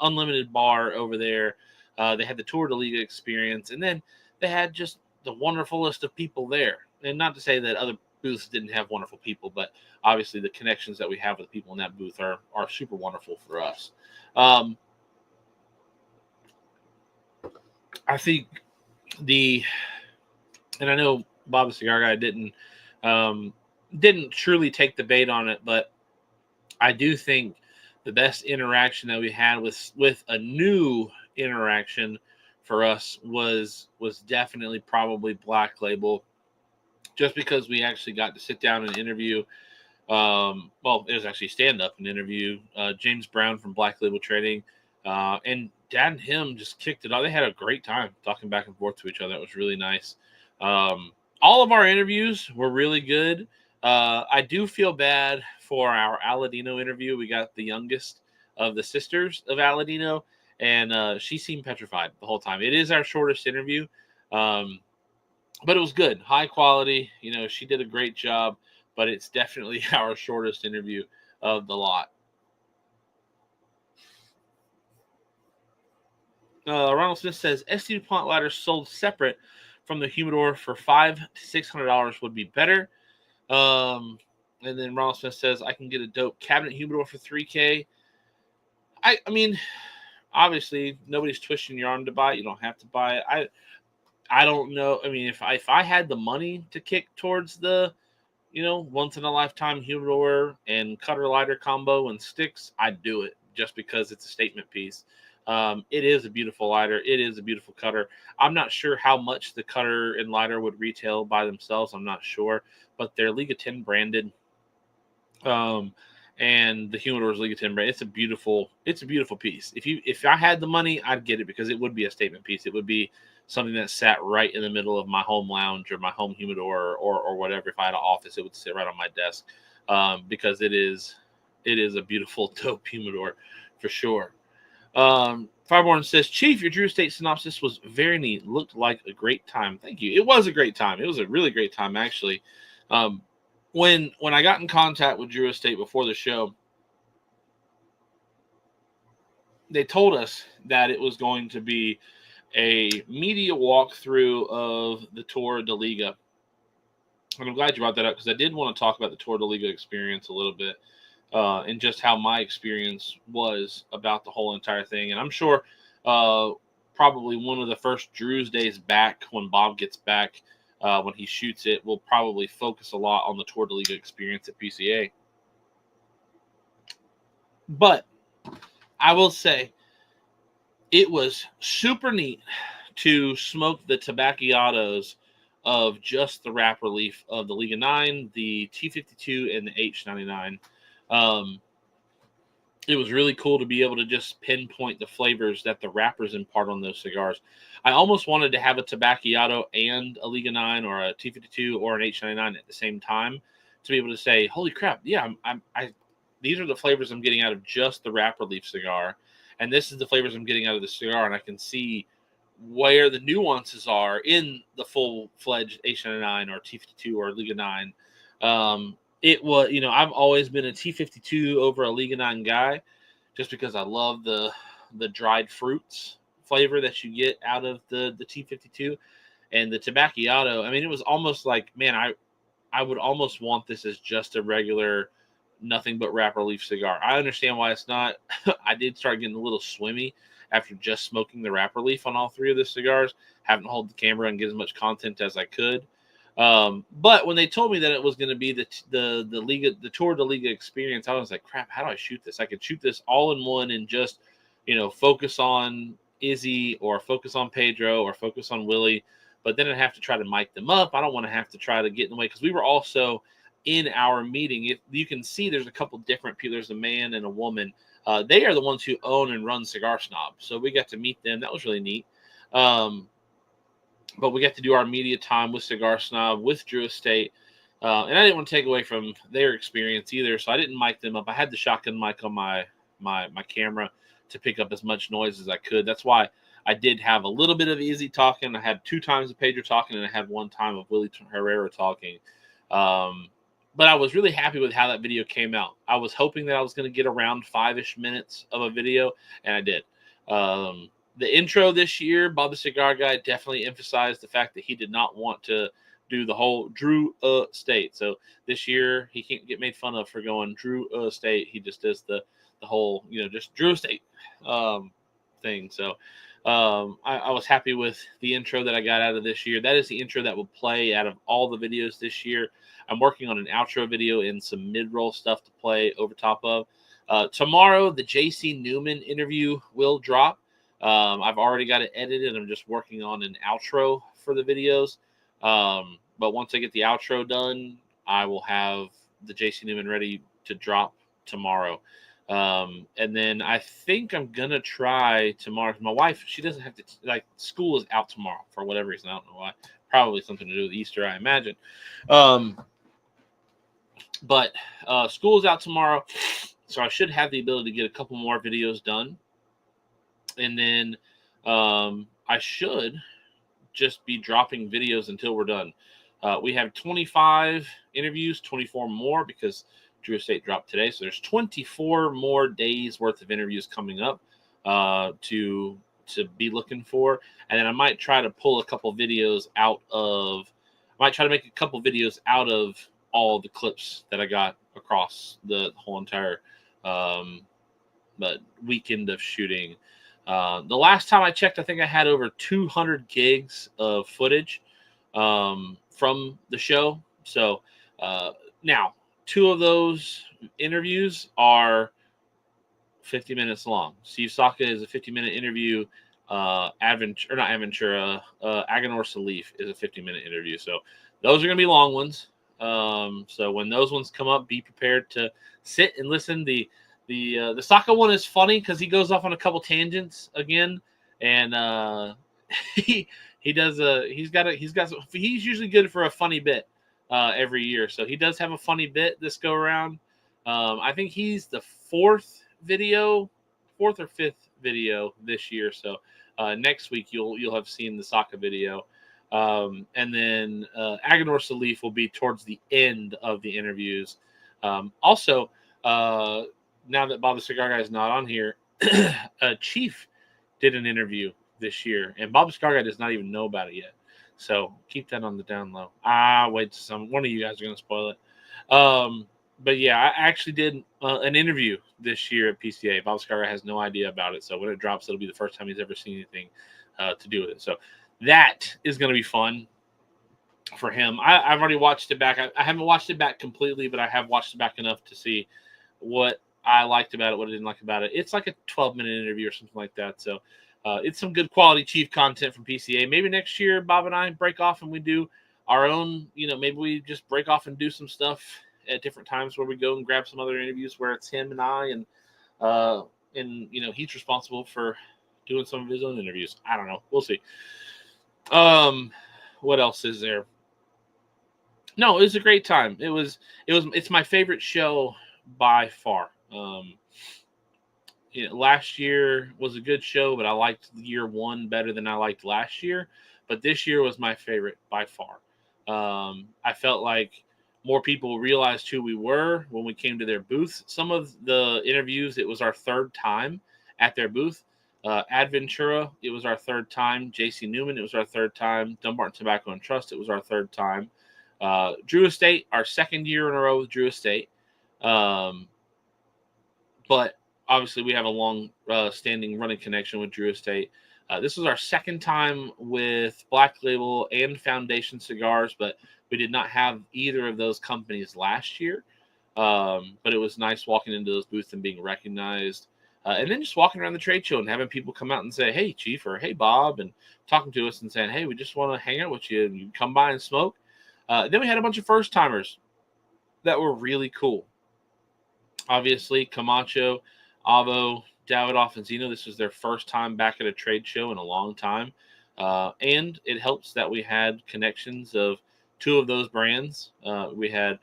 unlimited bar over there. They had the Tour de Liga experience, and then they had just the wonderfulest of people there. And not to say that other booths didn't have wonderful people, but obviously the connections that we have with people in that booth are super wonderful for us. I think and I know Bob the Cigar Guy didn't truly take the bait on it, but I do think the best interaction that we had with a new interaction for us was definitely probably Black Label, just because we actually got to sit down and interview. It was actually stand up and interview James Brown from Black Label Trading, and Dad and him just kicked it off. They had a great time talking back and forth to each other. It was really nice. All of our interviews were really good. I do feel bad for our Aladino interview. We got the youngest of the sisters of Aladino, and she seemed petrified the whole time. It is our shortest interview, but it was good. High quality. She did a great job, but it's definitely our shortest interview of the lot. Ronald Smith says, SD DuPont ladders sold separate from the humidor for $500 to $600 would be better. And then Ronald Smith says, I can get a dope cabinet humidor for $3K. I mean, obviously, nobody's twisting your arm to buy it. You don't have to buy it. I don't know. I mean, if I had the money to kick towards the, once in a lifetime humidor and cutter lighter combo and sticks, I'd do it just because it's a statement piece. It is a beautiful lighter. It is a beautiful cutter. I'm not sure how much the cutter and lighter would retail by themselves. I'm not sure, but they're Liga 10 branded. And the humidor is Liga 10 brand. It's a beautiful piece. If I had the money, I'd get it because it would be a statement piece. It would be something that sat right in the middle of my home lounge or my home humidor or whatever. If I had an office, it would sit right on my desk, because it is a beautiful, dope humidor for sure. Fireborn says, Chief, your Drew Estate synopsis was very neat. Looked like a great time. Thank you. It was a great time. It was a really great time, actually. When I got in contact with Drew Estate before the show, they told us that it was going to be a media walkthrough of the Tour de Liga. And I'm glad you brought that up because I did want to talk about the Tour de Liga experience a little bit. And just how my experience was about the whole entire thing. And I'm sure probably one of the first Drew's days back when Bob gets back, when he shoots it, will probably focus a lot on the Tour de Liga experience at PCA. But I will say it was super neat to smoke the Tabacchiatos of just the wrap relief of the Liga 9, the T52, and the H99. it was really cool to be able to just pinpoint the flavors that the wrappers impart on those cigars. I almost wanted to have a Tabacchiato and a Liga 9 or a T52 or an H99 at the same time to be able to say, holy crap, yeah, these are the flavors I'm getting out of just the wrapper leaf cigar, and this is the flavors I'm getting out of the cigar, and I can see where the nuances are in the full-fledged H99 or T52 or Liga 9. It was, I've always been a T52 over a Liga 9 guy just because I love the dried fruits flavor that you get out of the T52. And the Tabacchiato, I mean, it was almost like, man, I would almost want this as just a regular nothing but wrapper leaf cigar. I understand why it's not. I did start getting a little swimmy after just smoking the wrapper leaf on all three of the cigars, having to hold the camera and get as much content as I could. But when they told me that it was going to be the Liga, the Tour de Liga experience, I was like, crap, how do I shoot this? I could shoot this all in one and just, focus on Izzy or focus on Pedro or focus on Willie, but then I'd have to try to mic them up. I don't want to have to try to get in the way because we were also in our meeting. If you can see, there's a couple different people. There's a man and a woman. They are the ones who own and run Cigar Snob. So we got to meet them. That was really neat. But we got to do our media time with Cigar Snob, with Drew Estate. And I didn't want to take away from their experience either. So I didn't mic them up. I had the shotgun mic on my camera to pick up as much noise as I could. That's why I did have a little bit of Izzy talking. I had 2 times of Pedro talking, and I had 1 time of Willie Herrera talking. But I was really happy with how that video came out. I was hoping that I was going to get around 5-ish minutes of a video, and I did. The intro this year, Bob the Cigar Guy definitely emphasized the fact that he did not want to do the whole Drew Estate. So this year, he can't get made fun of for going Drew Estate. He just does the whole, just Drew Estate thing. So I was happy with the intro that I got out of this year. That is the intro that will play out of all the videos this year. I'm working on an outro video and some mid-roll stuff to play over top of. Tomorrow, the J.C. Newman interview will drop. I've already got it edited. I'm just working on an outro for the videos. But once I get the outro done, I will have the J.C. Newman ready to drop tomorrow. And then I think I'm going to try tomorrow. My wife, she doesn't have to, school is out tomorrow for whatever reason. I don't know why. Probably something to do with Easter, I imagine. But school is out tomorrow, so I should have the ability to get a couple more videos done. And then I should just be dropping videos until we're done. We have 25 interviews, 24 more because Drew Estate dropped today. So there's 24 more days worth of interviews coming up to be looking for. And then I might try to pull a couple videos out of, make a couple videos out of all the clips that I got across the whole entire weekend of shooting. The last time I checked, I think I had over 200 gigs of footage from the show. So now, 2 of those interviews are 50 minutes long. Steve Saka is a 50-minute interview. Aganor Salif is a 50-minute interview. So those are going to be long ones. So when those ones come up, be prepared to sit and listen. The Saka one is funny because he goes off on a couple tangents again, and he's usually good for a funny bit every year. So he does have a funny bit this go around. I think he's the 4th or 5th video this year. So next week you'll have seen the Saka video. And then Aganor Salif will be towards the end of the interviews. Also, now that Bob the Cigar Guy is not on here, Chief did an interview this year, and Bob the Cigar Guy does not even know about it yet. So keep that on the down low. Wait, one of you guys are going to spoil it. But yeah, I actually did an interview this year at PCA. Bob the Cigar Guy has no idea about it. So when it drops, it'll be the first time he's ever seen anything to do with it. So that is going to be fun for him. I've already watched it back. I haven't watched it back completely, but I have watched it back enough to see what I liked about it, what I didn't like about it. It's like a 12-minute interview or something like that. So it's some good quality Chief content from PCA. Maybe next year, Bob and I break off and we do our own, maybe we just break off and do some stuff at different times where we go and grab some other interviews where it's him and I and And he's responsible for doing some of his own interviews. I don't know. We'll see. What else is there? No, it was a great time. It's my favorite show by far. Last year was a good show, but I liked year one better than I liked last year. But this year was my favorite by far. I felt like more people realized who we were when we came to their booth. Some of the interviews, it was our third time at their booth. Adventura, it was our third time. JC Newman, it was our third time. Dumbarton Tobacco and Trust, it was our third time. Drew Estate, our second year in a row with Drew Estate. But obviously we have a long standing running connection with Drew Estate. This was our second time with Black Label and Foundation Cigars, but we did not have either of those companies last year. But it was nice walking into those booths and being recognized. And then just walking around the trade show and having people come out and say, hey, Chief, or hey, Bob, and talking to us and saying, hey, we just want to hang out with you and you come by and smoke. Then we had a bunch of first-timers that were really cool. Obviously, Camacho, Avo, Davidoff, and Zeno, this was their first time back at a trade show in a long time. And it helps that we had connections of two of those brands. We had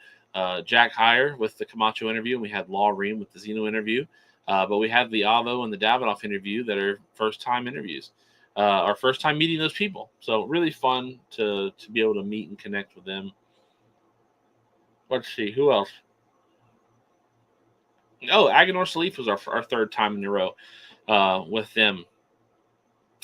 Jack Heyer with the Camacho interview, and we had Law Ream with the Zeno interview. But we had the Avo and the Davidoff interview that are first-time interviews. Our first time meeting those people. So really fun to be able to meet and connect with them. Let's see, who else? Oh, Aganor Salif was our third time in a row with them.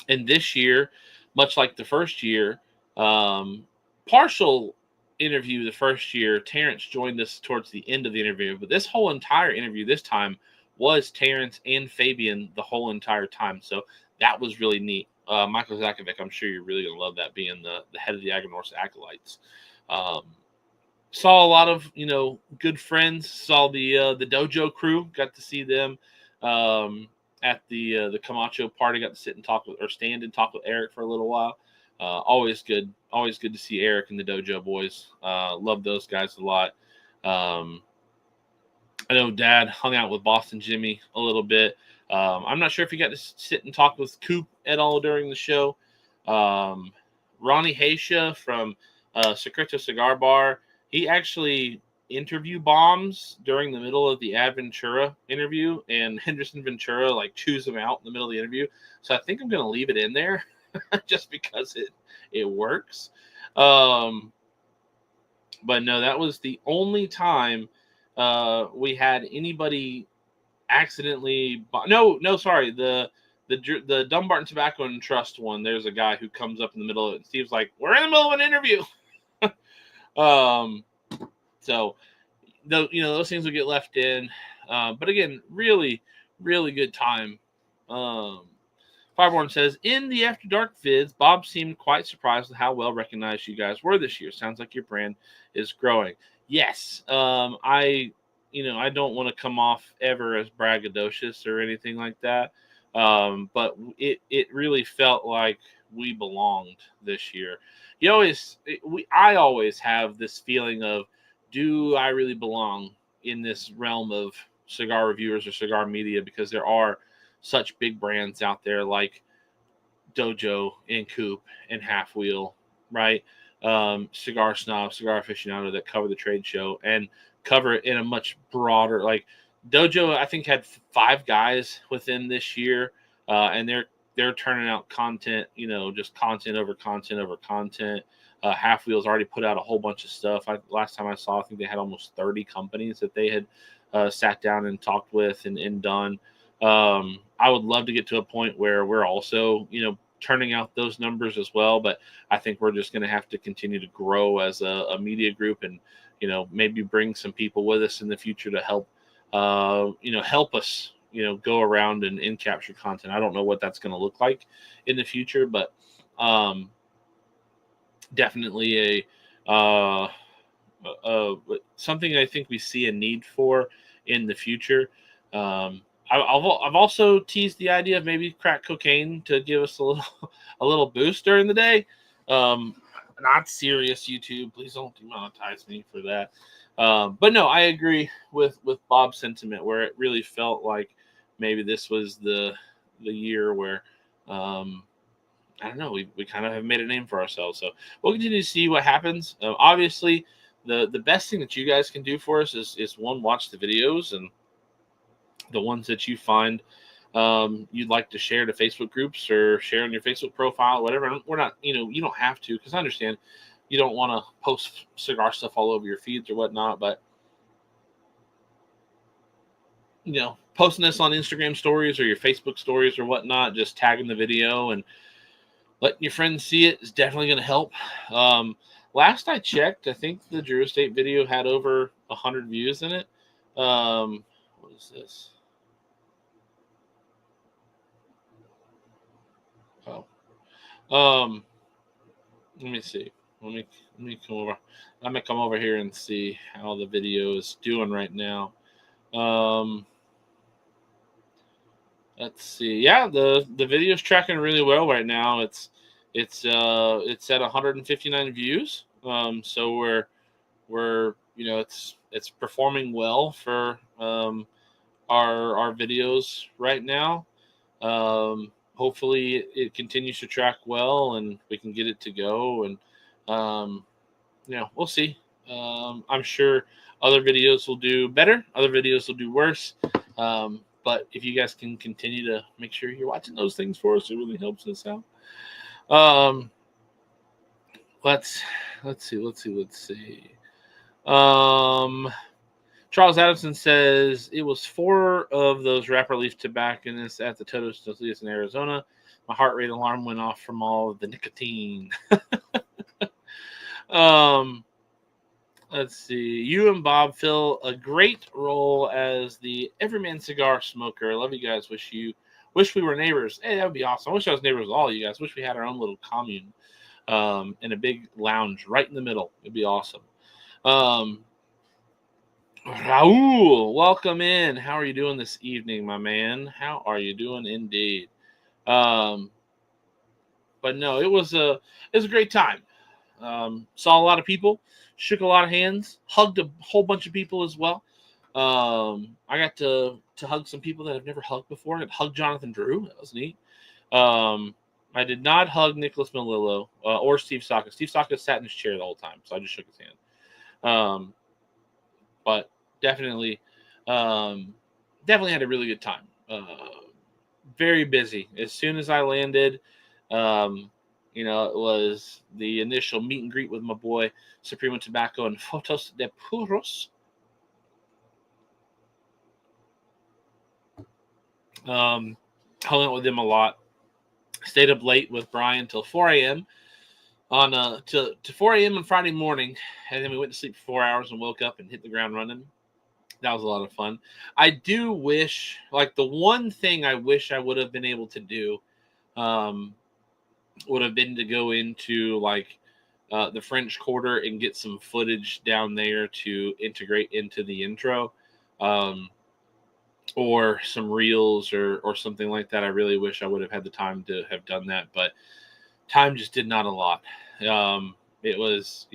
And this year, much like the first year, partial interview the first year, Terrence joined us towards the end of the interview. But this whole entire interview this time was Terrence and Fabian the whole entire time. So that was really neat. Michael Zakovic, I'm sure you're really going to love that, being the head of the Aganorsa Acolytes. Saw a lot of, good friends. Saw the dojo crew. Got to see them at the Camacho party. Got to sit and talk with, or stand and talk with Eric for a little while. Always good. Always good to see Eric and the dojo boys. Love those guys a lot. I know Dad hung out with Boston Jimmy a little bit. I'm not sure if he got to sit and talk with Coop at all during the show. Ronnie Haysha from Secreto Cigar Bar, he actually interview bombs during the middle of the Adventura interview, and Henderson Ventura chews him out in the middle of the interview. So I think I'm going to leave it in there just because it works. But no, that was the only time we had anybody accidentally. Sorry. The Dumbarton Tobacco and Trust one, there's a guy who comes up in the middle of it, and Steve's like, we're in the middle of an interview. So those things will get left in. But again, really, really good time. Fireborn says, in the After Dark vids, Bob seemed quite surprised with how well recognized you guys were this year. Sounds like your brand is growing. Yes. I don't want to come off ever as braggadocious or anything like that. But it really felt like we belonged this year. I always have this feeling of, do I really belong in this realm of cigar reviewers or cigar media? Because there are such big brands out there like Dojo and Coop and Half Wheel, right? Cigar Snob, Cigar Aficionado, that cover the trade show and cover it in a much broader, Dojo, I think, had 5 guys within this year, and they're turning out content, just content over content over content. Half Wheel's already put out a whole bunch of stuff. Last time I saw, I think they had almost 30 companies that they had sat down and talked with and done. I would love to get to a point where we're also, turning out those numbers as well. But I think we're just going to have to continue to grow as a media group, and, maybe bring some people with us in the future to help, help us, go around and capture content. I don't know what that's going to look like in the future, but definitely something I think we see a need for in the future. I've also teased the idea of maybe crack cocaine to give us a little boost during the day. Not serious, YouTube. Please don't demonetize me for that. But no, I agree with Bob's sentiment, where it really felt like maybe this was the year where I don't know, we kind of have made a name for ourselves. So we'll continue to see what happens. Obviously, the best thing that you guys can do for us is one, watch the videos, and the ones that you find you'd like to share to Facebook groups or share on your Facebook profile, whatever. We're not, you don't have to, because I understand you don't want to post cigar stuff all over your feeds or whatnot, but posting this on Instagram stories or your Facebook stories or whatnot, just tagging the video and letting your friends see it is definitely going to help. Last I checked, I think the Drew Estate video had over 100 views in it. What is this? Oh, let me see. Let me come over. I'm gonna come over here and see how the video is doing right now. Let's see. Yeah, the video's tracking really well right now. It's at 159 views. So we're it's performing well for our videos right now. Hopefully it continues to track well and we can get it to go, and we'll see. I'm sure other videos will do better, other videos will do worse. But if you guys can continue to make sure you're watching those things for us, it really helps us out. Let's see. Charles Adamson says it was 4 of those wrapper leaf tobacconists at the Todos Dos in Arizona. My heart rate alarm went off from all of the nicotine. Let's see. You and Bob fill a great role as the everyman cigar smoker. I love you guys. Wish we were neighbors. Hey, that would be awesome. I wish I was neighbors with all you guys. Wish we had our own little commune and a big lounge right in the middle. It'd be awesome. Raul, welcome in. How are you doing this evening, my man? How are you doing indeed? But no, it was a great time. Saw a lot of people, shook a lot of hands, hugged a whole bunch of people as well. I got to hug some people that I've never hugged before. I got to hug Jonathan Drew. That was neat. I did not hug Nicholas Melillo or Steve Saka. Steve Saka sat in his chair the whole time, so I just shook his hand. But definitely had a really good time. Very busy. As soon as I landed, it was the initial meet and greet with my boy Supremo Tobacco and Fotos de Puros. Hung out with him a lot. Stayed up late with Brian till 4 a.m. to 4 a.m. on Friday morning, and then we went to sleep for 4 hours and woke up and hit the ground running. That was a lot of fun. I do wish, the one thing I wish I would have been able to do, would have been to go into the French Quarter and get some footage down there to integrate into the intro, or some reels or something like that. I really wish I would have had the time to have done that, but time just did not allot. It was,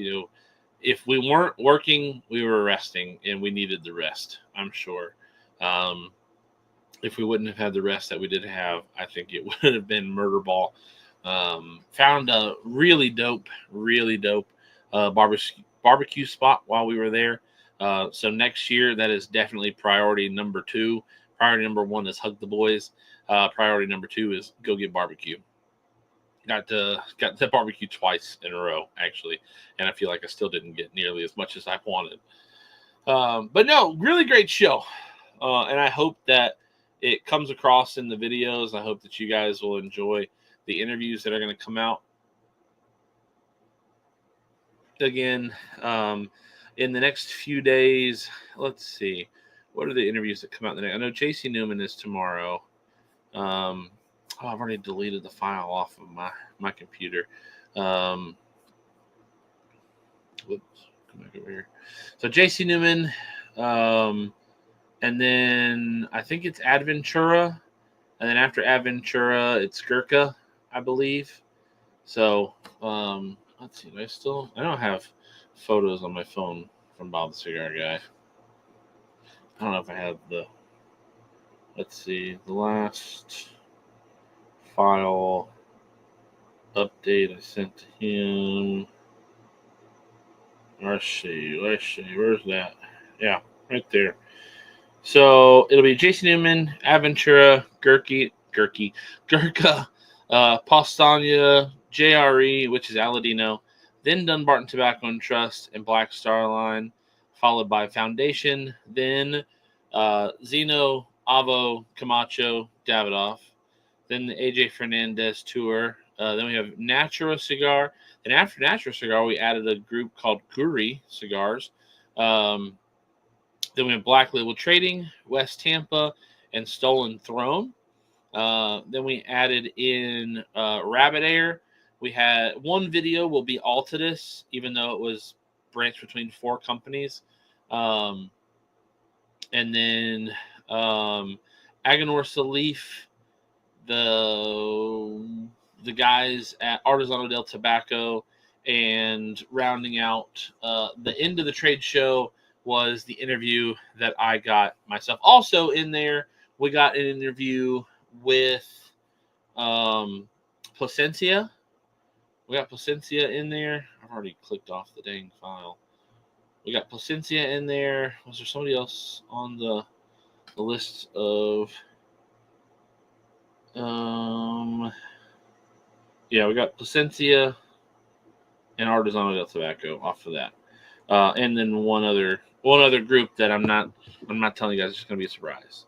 if we weren't working, we were resting, and we needed the rest, I'm sure. If we wouldn't have had the rest that we did have, I think it would have been murder ball. Found a really dope barbecue spot while we were there. So next year, that is definitely priority number 2. Priority number 1 is hug the boys. Priority number 2 is go get barbecue. Got the barbecue twice in a row, actually, and I feel like I still didn't get nearly as much as I wanted. But no, really great show, and I hope that it comes across in the videos. I hope that you guys will enjoy the interviews that are going to come out. Again, in the next few days, let's see, what are the interviews that come out today? I know JC Newman is tomorrow. I've already deleted the file off of my computer. Whoops, come back over here. So JC Newman, and then I think it's Adventura, and then after Adventura, it's Gurkha, I believe. So let's see. I don't have photos on my phone from Bob the Cigar Guy. I don't know if I have the. let's see, the last file update I sent to him. Let's see, where's that? Yeah, right there. So it'll be Jason Newman, Aventura, Gurka, Pastania, JRE, which is Aladino, then Dunbarton Tobacco and Trust and Black Star Line, followed by Foundation, then Zeno, Avo, Camacho, Davidoff, then the AJ Fernandez Tour. Then we have Natura Cigar. And after Natura Cigar, we added a group called Guri Cigars. Then we have Black Label Trading, West Tampa, and Stolen Throne. Then we added in Rabbit Air. We had one video will be Altadis, even though it was branched between 4 companies. And then Aganor Salif, the guys at Artisanal del Tobacco, and rounding out the end of the trade show was the interview that I got myself. Also in there, we got an interview with Placencia. We got Placencia in there. I've already clicked off the dang file. We got Placencia in there. Was there somebody else on the list of... yeah, we got Placencia and Artisanal del Tobacco off of that, and then one other group that I'm not telling you guys. It's just gonna be a surprise.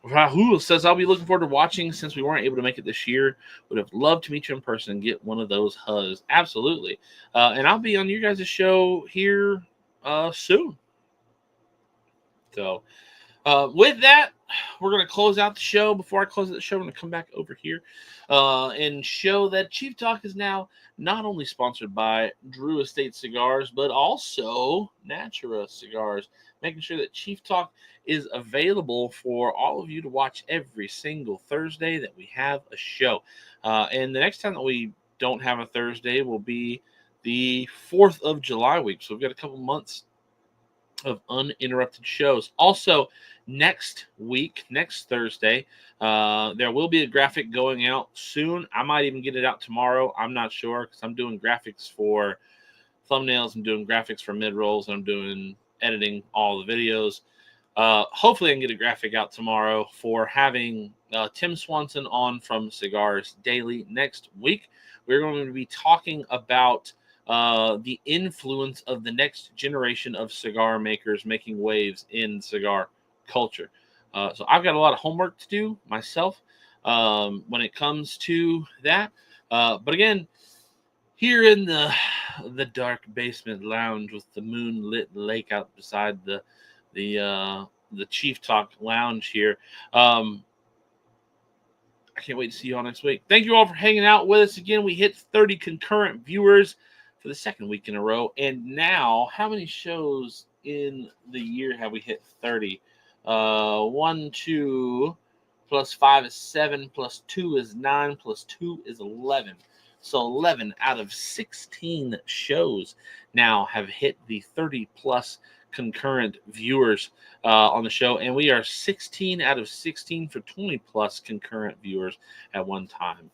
Rahul says, I'll be looking forward to watching since we weren't able to make it this year. Would have loved to meet you in person and get one of those hugs. Absolutely, and I'll be on your guys' show here soon. So. With that, we're going to close out the show. Before I close out the show, I'm going to come back over here and show that Chief Talk is now not only sponsored by Drew Estate Cigars, but also Natura Cigars, making sure that Chief Talk is available for all of you to watch every single Thursday that we have a show. And the next time that we don't have a Thursday will be the 4th of July week. So we've got a couple months of uninterrupted shows. Also, next week, next Thursday, there will be a graphic going out soon. I might even get it out tomorrow. I'm not sure because I'm doing graphics for thumbnails. I'm doing graphics for mid-rolls. I'm doing editing all the videos. Hopefully, I can get a graphic out tomorrow for having Tim Swanson on from Cigars Daily next week. We're going to be talking about the influence of the next generation of cigar makers making waves in cigar culture. So I've got a lot of homework to do myself when it comes to that. But again, here in the dark basement lounge with the moonlit lake out beside the Chief Talk lounge here. I can't wait to see you all next week. Thank you all for hanging out with us again. We hit 30 concurrent viewers for the second week in a row. And now, how many shows in the year have we hit 30? 1, 2, plus 5 is 7, plus 2 is 9, plus 2 is 11. So 11 out of 16 shows now have hit the 30 plus concurrent viewers on the show. And we are 16 out of 16 for 20 plus concurrent viewers at one time.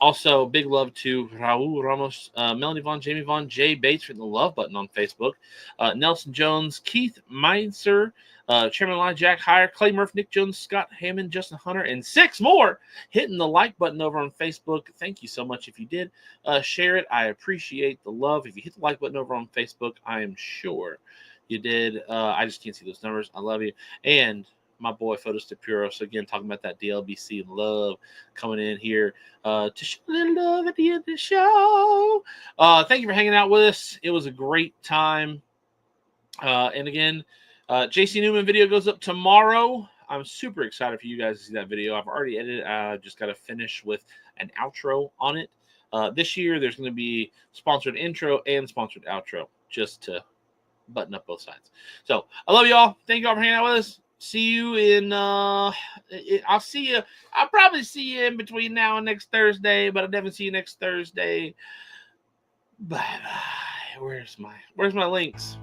Also, big love to Raul Ramos, Melanie Vaughn, Jamie Vaughn, Jay Bates for the love button on Facebook, Nelson Jones, Keith Meinzer, Chairman Lie, Jack Heyer, Clay Murphy, Nick Jones, Scott Hammond, Justin Hunter, and 6 more hitting the like button over on Facebook. Thank you so much if you did share it. I appreciate the love. If you hit the like button over on Facebook, I am sure you did. I just can't see those numbers. I love you. And my boy Photos to Puros, again, talking about that DLBC love coming in here to show a little love at the end of the show. Thank you for hanging out with us. It was a great time. And again, JC Newman video goes up tomorrow. I'm super excited for you guys to see that video. I've already edited. I just got to finish with an outro on it. This year, there's going to be sponsored intro and sponsored outro just to button up both sides. So I love you all. Thank you all for hanging out with us. See you in, I'll probably see you in between now and next Thursday, but I'll definitely see you next Thursday. Bye-bye. Where's my links?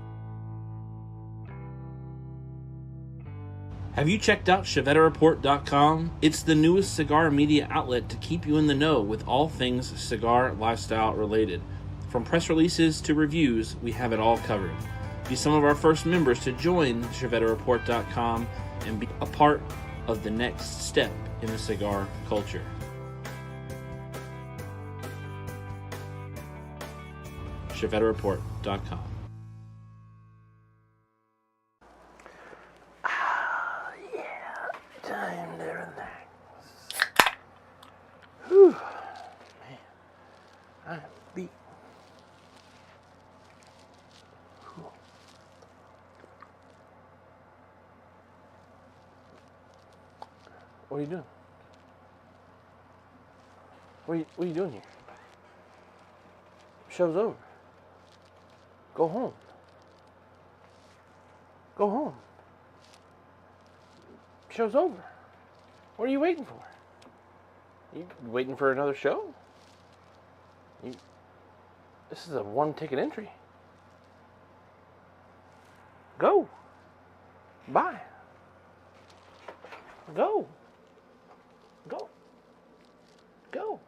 Have you checked out ChevetteReport.com? It's the newest cigar media outlet to keep you in the know with all things cigar lifestyle related. From press releases to reviews, we have it all covered. Be some of our first members to join ChevetteReport.com and be a part of the next step in the cigar culture. ChevetteReport.com. Time to relax. Whew. Man, I'm beat. Whew. What are you doing? What are you doing here? Show's over. Go home. Go home. Show's over. What are you waiting for? You waiting for another show? This is a one-ticket entry. Go. Bye. Go. Go. Go.